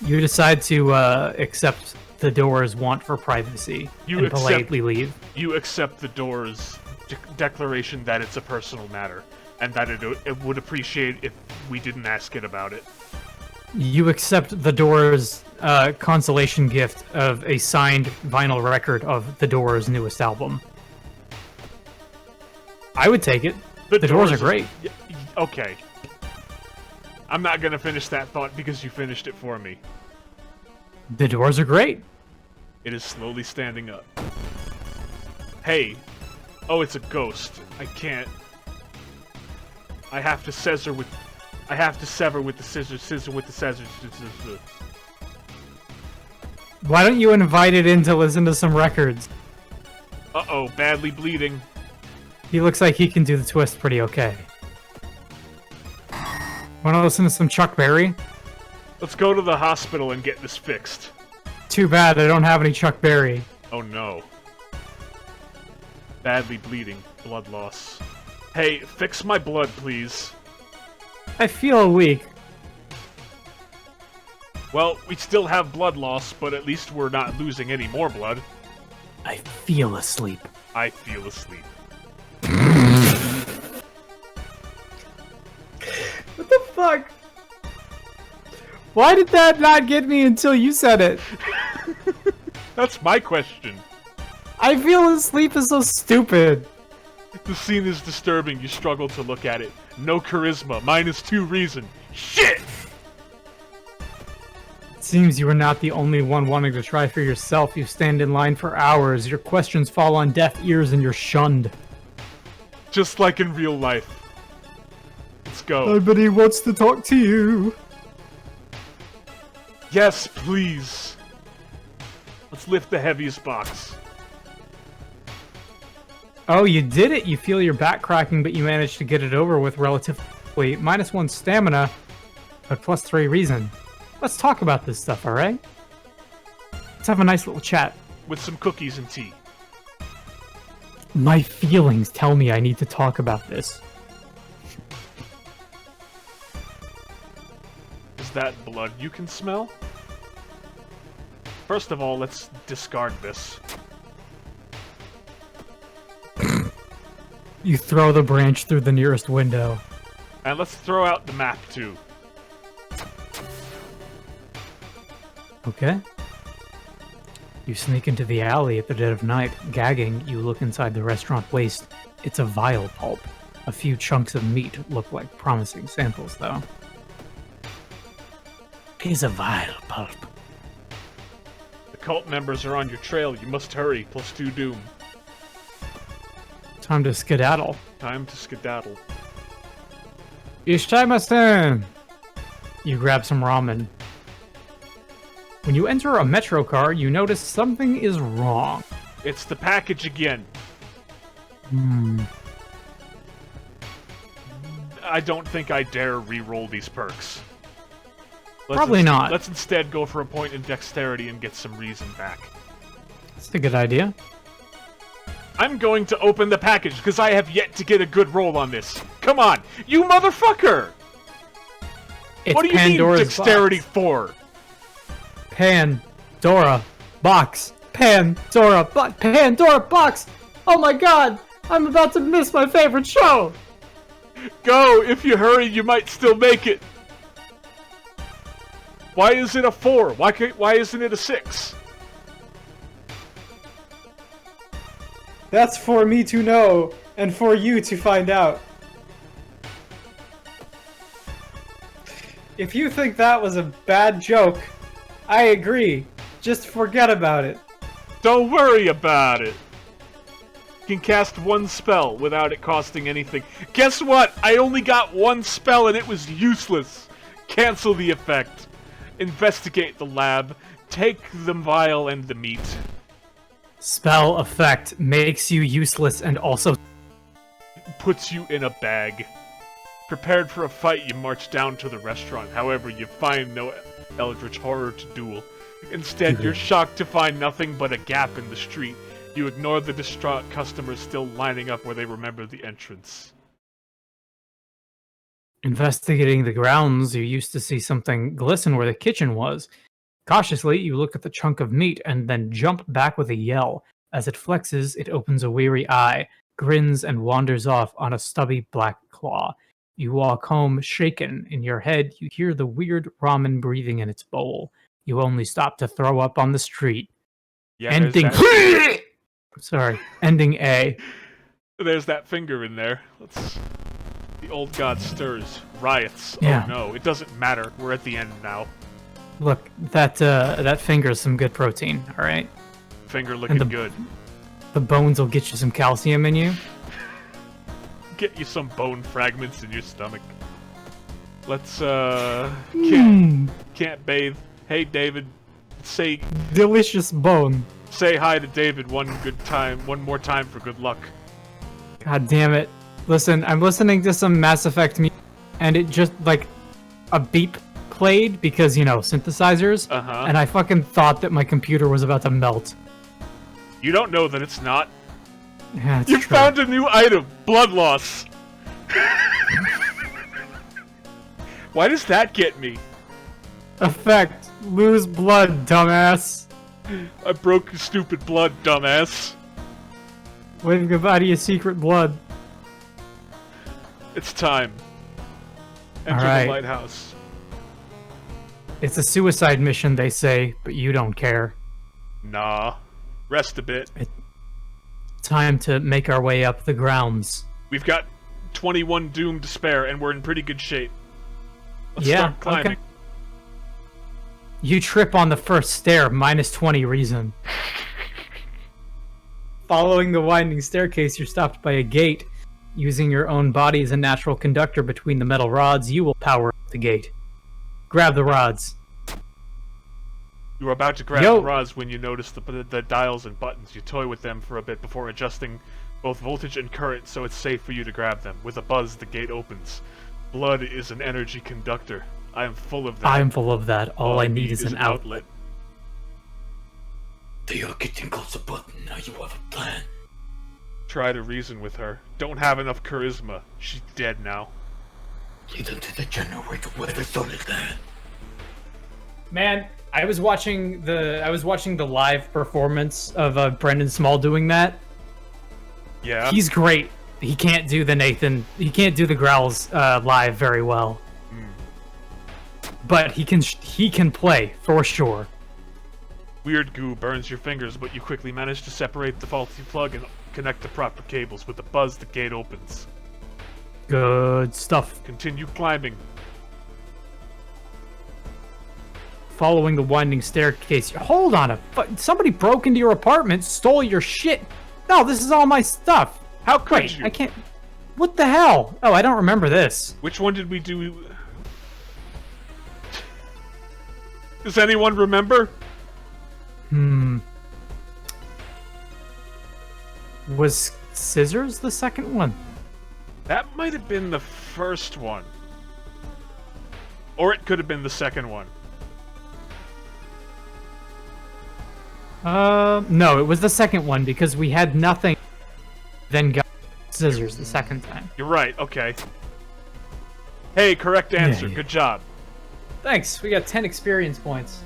You decide to accept the door's want for privacy and politely leave. You accept the door's declaration that it's a personal matter, and that it would appreciate if we didn't ask it about it. You accept the door's consolation gift of a signed vinyl record of the Doors' newest album. I would take it. The Doors are great. Okay. I'm not gonna finish that thought because you finished it for me. The Doors are great. It is slowly standing up. Hey. Oh, it's a ghost. I can't. I have to sever with the scissor with the scissors. Why don't you invite it in to listen to some records? Uh-oh, badly bleeding. He looks like he can do the twist pretty okay. Wanna listen to some Chuck Berry? Let's go to the hospital and get this fixed. Too bad I don't have any Chuck Berry. Oh no. Badly bleeding. Blood loss. Hey, fix my blood, please. I feel weak. Well, we still have blood loss, but at least we're not losing any more blood. I feel asleep. I feel asleep. What the fuck? Why did that not get me until you said it? That's my question. I feel asleep is so stupid. The scene is disturbing. You struggle to look at it. No charisma. Minus 2 reason. Shit! It seems you are not the only one wanting to try for yourself. You stand in line for hours. Your questions fall on deaf ears and you're shunned. Just like in real life. Let's go. Nobody wants to talk to you. Yes, please. Let's lift the heaviest box. Oh, you did it! You feel your back cracking, but you managed to get it over with relatively -1 stamina, but +3 reason. Let's talk about this stuff, alright? Let's have a nice little chat. With some cookies and tea. My feelings tell me I need to talk about this. Is that blood you can smell? First of all, let's discard this. You throw the branch through the nearest window. And let's throw out the map, too. Okay. You sneak into the alley at the dead of night. Gagging, you look inside the restaurant waste. It's a vile pulp. A few chunks of meat look like promising samples, though. He's a vile pulp. The cult members are on your trail. You must hurry. +2 doom. Time to skedaddle. Time to skedaddle. Ishitaimasen! You grab some ramen. When you enter a metro car, you notice something is wrong. It's the package again. I don't think I dare re-roll these perks. Probably not. Let's instead go for a point in dexterity and get some reason back. That's a good idea. I'm going to open the package because I have yet to get a good roll on this. Come on, you motherfucker! It's What do you Pandora's need dexterity box. for? Pandora box. Pandora box. Oh my god! I'm about to miss my favorite show. Go! If you hurry, you might still make it. Why is it a 4? Why isn't it a 6? That's for me to know and for you to find out. If you think that was a bad joke, I agree. Just forget about it. Don't worry about it. You can cast 1 spell without it costing anything. Guess what? I only got 1 spell and it was useless. Cancel the effect. Investigate the lab. Take the vial and the meat. Spell effect makes you useless and also Puts you in a bag. Prepared for a fight, you march down to the restaurant. However, you find no eldritch horror to duel. Instead, you're shocked to find nothing but a gap in the street. You ignore the distraught customers still lining up where they remember the entrance. investigating the grounds. You used to see something glisten where the kitchen was. Cautiously, you look at the chunk of meat and then jump back with a yell. As it flexes, it opens a weary eye, grins, and wanders off on a stubby black claw. You walk home, shaken. In your head, you hear the weird ramen breathing in its bowl. You only stop to throw up on the street. Yeah, Ending. Sorry, ending A. There's that finger in there. Let's. The old god stirs. Riots. Yeah. Oh no, it doesn't matter. We're at the end now. Look, that finger's some good protein, alright? Finger looking good. The bones will get you some calcium in you. Get you some bone fragments in your stomach. Let's, can't bathe. Hey, David. Say Delicious bone. hi to David one more time for good luck. God damn it. Listen, I'm listening to some Mass Effect music, and it just, like, a beep played because, you know, synthesizers, and I fucking thought that my computer was about to melt. You don't know that it's not. Yeah, it's You true. found a new item. Blood loss. Why does that get me? Effect. Lose blood, dumbass. I broke your stupid blood, dumbass. Wave goodbye to your secret blood. It's time. Enter Alright. the lighthouse. It's a suicide mission, they say, but you don't care. Nah. Rest a bit. Time to make our way up the grounds. We've got 21 doom to spare, and we're in pretty good shape. Let's Yeah, start climbing. okay. You trip on the first stair, minus 20 reason. Following the winding staircase, you're stopped by a gate. Using your own body as a natural conductor between the metal rods, you will power up the gate. Grab the rods. You were about to grab Yo. the rods when you notice the dials and buttons. You toy with them for a bit before adjusting both voltage and current so it's safe for you to grab them. With a buzz, the gate opens. Blood is an energy conductor. I am full of that. I'm full of that. All I need is an outlet. They are getting close to button. Now you have a plan. Try to reason with her. Don't have enough charisma. She's dead now. Lead them to the generator where the solid land. Man, I was watching the live performance of Brendan Small doing that. Yeah? He's great. He can't do the Nathan. He can't do the growls live very well. But he can play for sure. Weird goo burns your fingers, but you quickly manage to separate the faulty plug and connect the proper cables. With a buzz, the gate opens. Good stuff. Continue climbing. Following the winding staircase. Hold on, somebody broke into your apartment, stole your shit. No, this is all my stuff. How could Wait, you? I can't. What the hell? Oh, I don't remember this. Which one did we do? Does anyone remember? Was scissors the second one? That might have been the first one. Or it could have been the second one. No, it was the second one because we had nothing, then got scissors the second time. You're right, okay. Hey, correct answer. Yeah. Good job. Thanks, we got 10 experience points.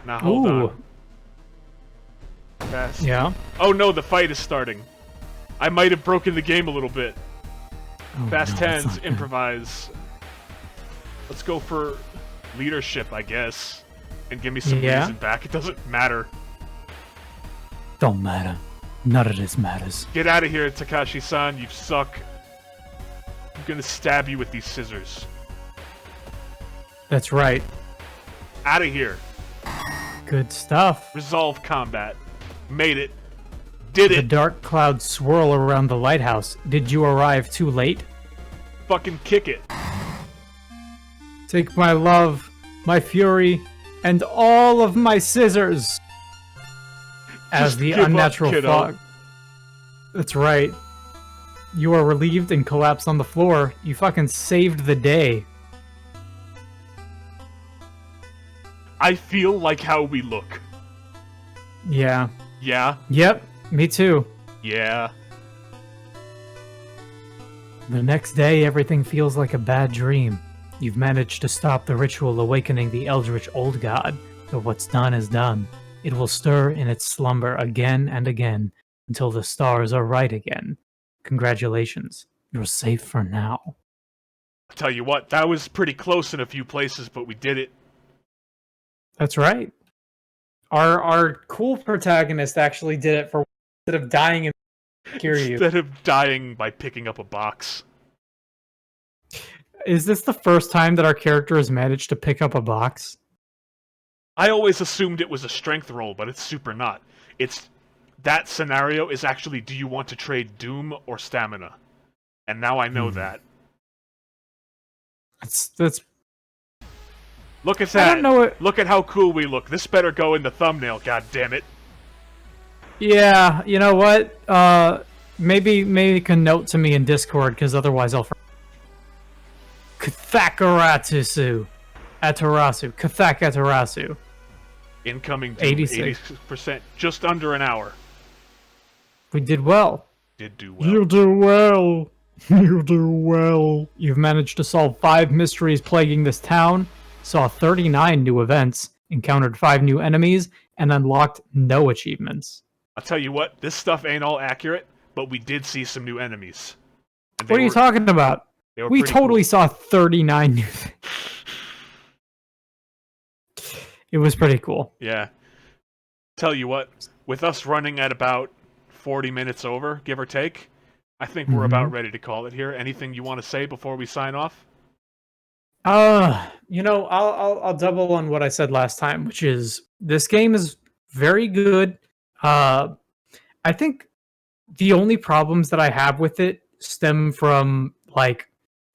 Now hold Ooh. on. Fast. Yeah. Oh no, the fight is starting. I might have broken the game a little bit. Oh, Fast no, that's 10s, not good. improvise. Let's go for leadership, I guess. And give me some Yeah. reason back. It doesn't matter. Don't matter. None of this matters. Get out of here, Takashi-san. You suck. I'm gonna stab you with these scissors. That's right. Out of here. Good stuff. Resolve combat. Made it. Did The it. dark clouds swirl around the lighthouse. Did you arrive too late? Fucking kick it. Take my love, my fury, and all of my scissors. As Just the give up, unnatural kiddo. fog. That's right. You are relieved and collapse on the floor. You fucking saved the day. I feel like how we look. Yeah. Yeah? Yep, me too. Yeah. The next day, everything feels like a bad dream. You've managed to stop the ritual awakening the eldritch old god, but what's done is done. It will stir in its slumber again and again until the stars are right again. Congratulations, you're safe for now. I'll tell you what, that was pretty close in a few places, but we did it. That's right. Our cool protagonist actually did it for instead of dying in Kiryu. Instead of dying by picking up a box. Is this the first time that our character has managed to pick up a box? I always assumed it was a strength roll, but it's super not. It's that scenario is actually, do you want to trade Doom or Stamina? And now I know that. That's Look at I that. don't know it. Look at how cool we look. This better go in the thumbnail, god damn it. Yeah, you know what? Maybe you can note to me in Discord, because otherwise I'll forget. Atarasu. Atarasu. Incoming Doom, 86. 86%, just under an hour. We did well. Did do well. You do well. You do well. You've managed to solve 5 mysteries plaguing this town, saw 39 new events, encountered 5 new enemies, and unlocked no achievements. I'll tell you what, this stuff ain't all accurate, but we did see some new enemies. And they What are you were- talking about? they were We pretty totally cool. saw 39 new things. It was pretty cool. Yeah. Tell you what, with us running at about 40 minutes over, give or take, I think we're about ready to call it here. Anything you want to say before we sign off? You know, I'll double on what I said last time, which is this game is very good. I think the only problems that I have with it stem from like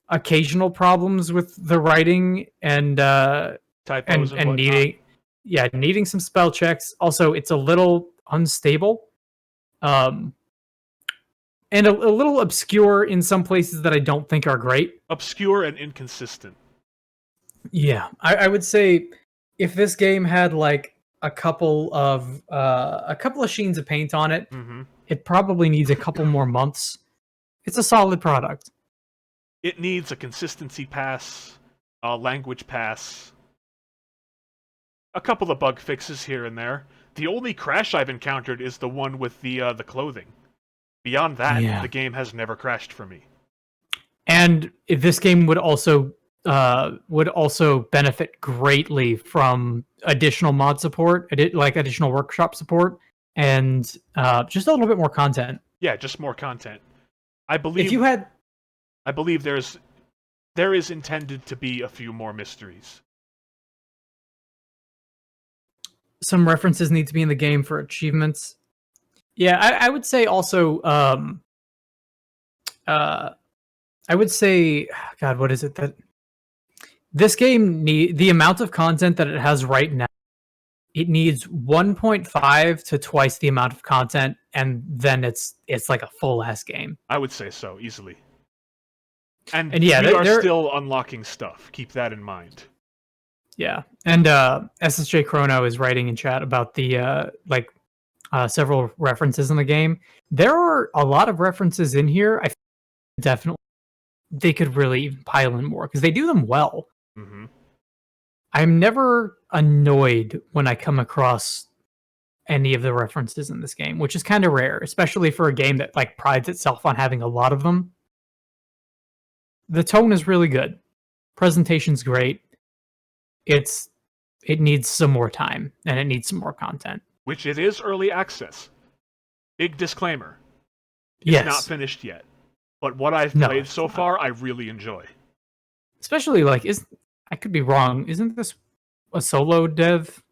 occasional problems with the writing and Typos and whatnot. needing some spell checks. Also, it's a little unstable. And a little obscure in some places that I don't think are great. Obscure and inconsistent. Yeah, I would say if this game had like a couple of sheens of paint on it, Mm-hmm. it probably needs a couple more months. It's a solid product. It needs a consistency pass, a language pass, a couple of bug fixes here and there. The only crash I've encountered is the one with the clothing. Beyond that, Yeah. the game has never crashed for me. And if this game would also would also benefit greatly from additional mod support, like additional workshop support, and just a little bit more content. Yeah, just more content. I believe If you had, I believe there is intended to be a few more mysteries. some references need to be in the game for achievements. Yeah, I would say also, I would say, God, what is it that this game the amount of content that it has right now, it needs 1.5 to twice the amount of content, and then it's like a full ass game. I would say so, easily. And yeah, we are they're still unlocking stuff. Keep that in mind. Yeah, and SSJ Chrono is writing in chat about the several references in the game. There are a lot of references in here. I definitely they could really even pile in more because they do them well. Mm-hmm. I'm never annoyed when I come across any of the references in this game, which is kind of rare, especially for a game that like prides itself on having a lot of them. The tone is really good. Presentation's great. It needs some more time and it needs some more content. Which it is early access. Big disclaimer. It's not finished yet. But what I've played so far, I really enjoy. Especially like I could be wrong. Isn't this a solo dev?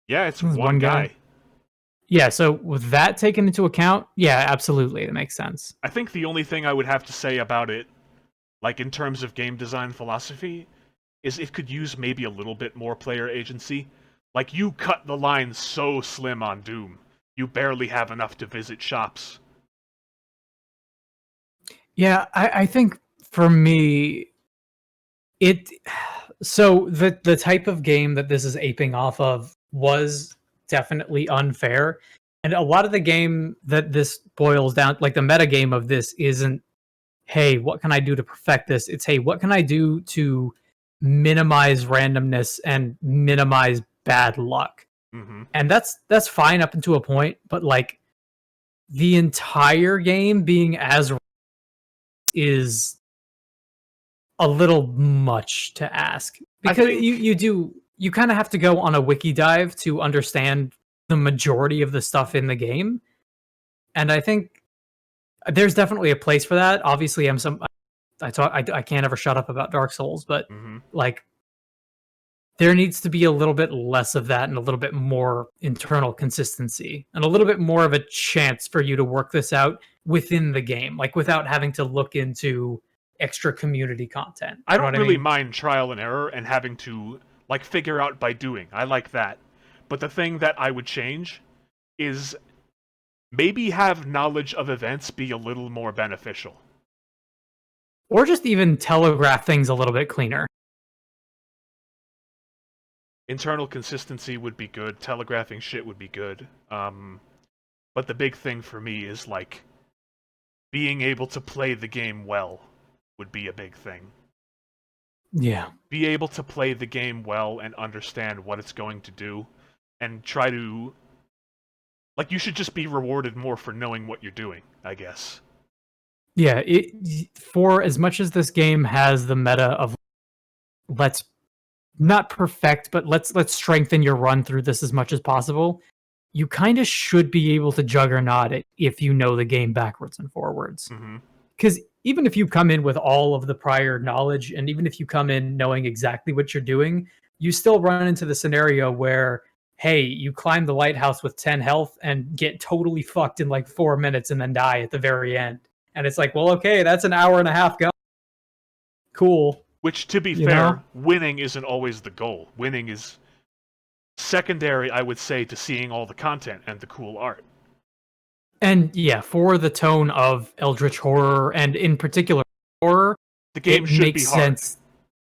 Yeah, it's one guy. Yeah, so with that taken into account, yeah, absolutely, that makes sense. I think the only thing I would have to say about it, like in terms of game design philosophy, is it could use maybe a little bit more player agency. Like, you cut the line so slim on Doom. You barely have enough to visit shops. Yeah, I think for me, so the type of game that this is aping off of was definitely unfair. And a lot of the game that this boils down, like the meta game of this isn't, hey, what can I do to perfect this? It's, hey, what can I do to minimize randomness and minimize bad luck? Mm-hmm. And that's fine up until a point, but like the entire game being as is a little much to ask, because you kind of have to go on a wiki dive to understand the majority of the stuff in the game. And I think there's definitely a place for that. Obviously, I can't ever shut up about Dark Souls, but like there needs to be a little bit less of that and a little bit more internal consistency and a little bit more of a chance for you to work this out within the game, like without having to look into extra community content. I don't really mind trial and error and having to like figure out by doing. I like that. But the thing that I would change is maybe have knowledge of events be a little more beneficial. Or just even telegraph things a little bit cleaner. Internal consistency would be good. Telegraphing shit would be good. But the big thing for me is, like, being able to play the game well would be a big thing. Yeah. Be able to play the game well and understand what it's going to do. And try to... Like, you should just be rewarded more for knowing what you're doing, I guess. Yeah, for as much as this game has the meta of let's not perfect, but let's strengthen your run through this as much as possible, you kind of should be able to juggernaut it if you know the game backwards and forwards. Because even if you come in with all of the prior knowledge, and even if you come in knowing exactly what you're doing, you still run into the scenario where, hey, you climb the lighthouse with 10 health and get totally fucked in like 4 minutes and then die at the very end. And it's like, well, okay, that's an hour and a half gone. Cool. Which, to be fair, winning isn't always the goal. Winning is secondary, I would say, to seeing all the content and the cool art. And yeah, for the tone of Eldritch horror, and in particular horror, the game should be hard. Sense.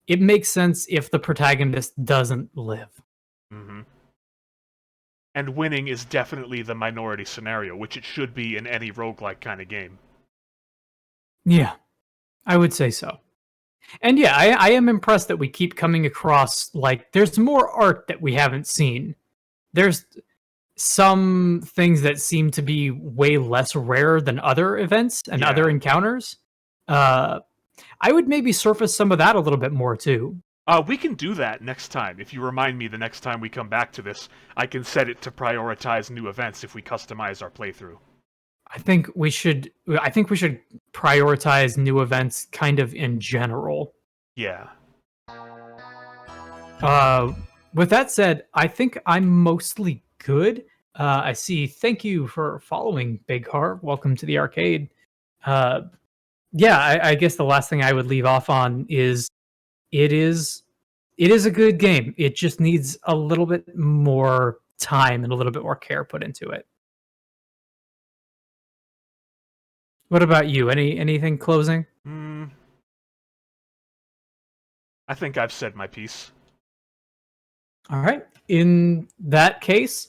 It makes sense if the protagonist doesn't live. And winning is definitely the minority scenario, which it should be in any roguelike kind of game. Yeah, I would say so. And yeah, I am impressed that we keep coming across, like, there's more art that we haven't seen. There's some things that seem to be way less rare than other events and other encounters. I would maybe surface some of that a little bit more too. We can do that next time. If you remind me the next time we come back to this, I can set it to prioritize new events if we customize our playthrough. I think we should prioritize new events kind of in general. Yeah. With that said, I think I'm mostly good. I see. Thank you for following, Big Heart. Welcome to the arcade. Yeah, I guess the last thing I would leave off on is it is a good game. It just needs a little bit more time and a little bit more care put into it. What about you? Anything closing? I think I've said my piece. All right. In that case,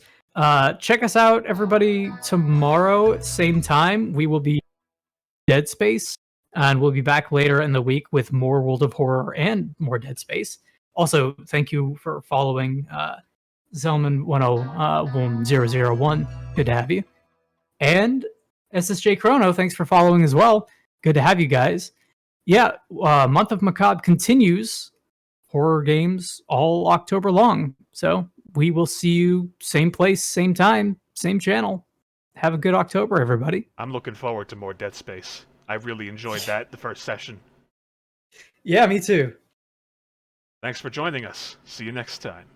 check us out, everybody, tomorrow, same time. We will be Dead Space, and we'll be back later in the week with more World of Horror and more Dead Space. Also, thank you for following Zelman10101. Good to have you. And SSJ Chrono, thanks for following as well. Good to have you guys. Yeah, Month of Macabre continues. Horror games all October long. So we will see you same place, same time, same channel. Have a good October, everybody. I'm looking forward to more Dead Space. I really enjoyed that the first session. Yeah, me too. Thanks for joining us. See you next time.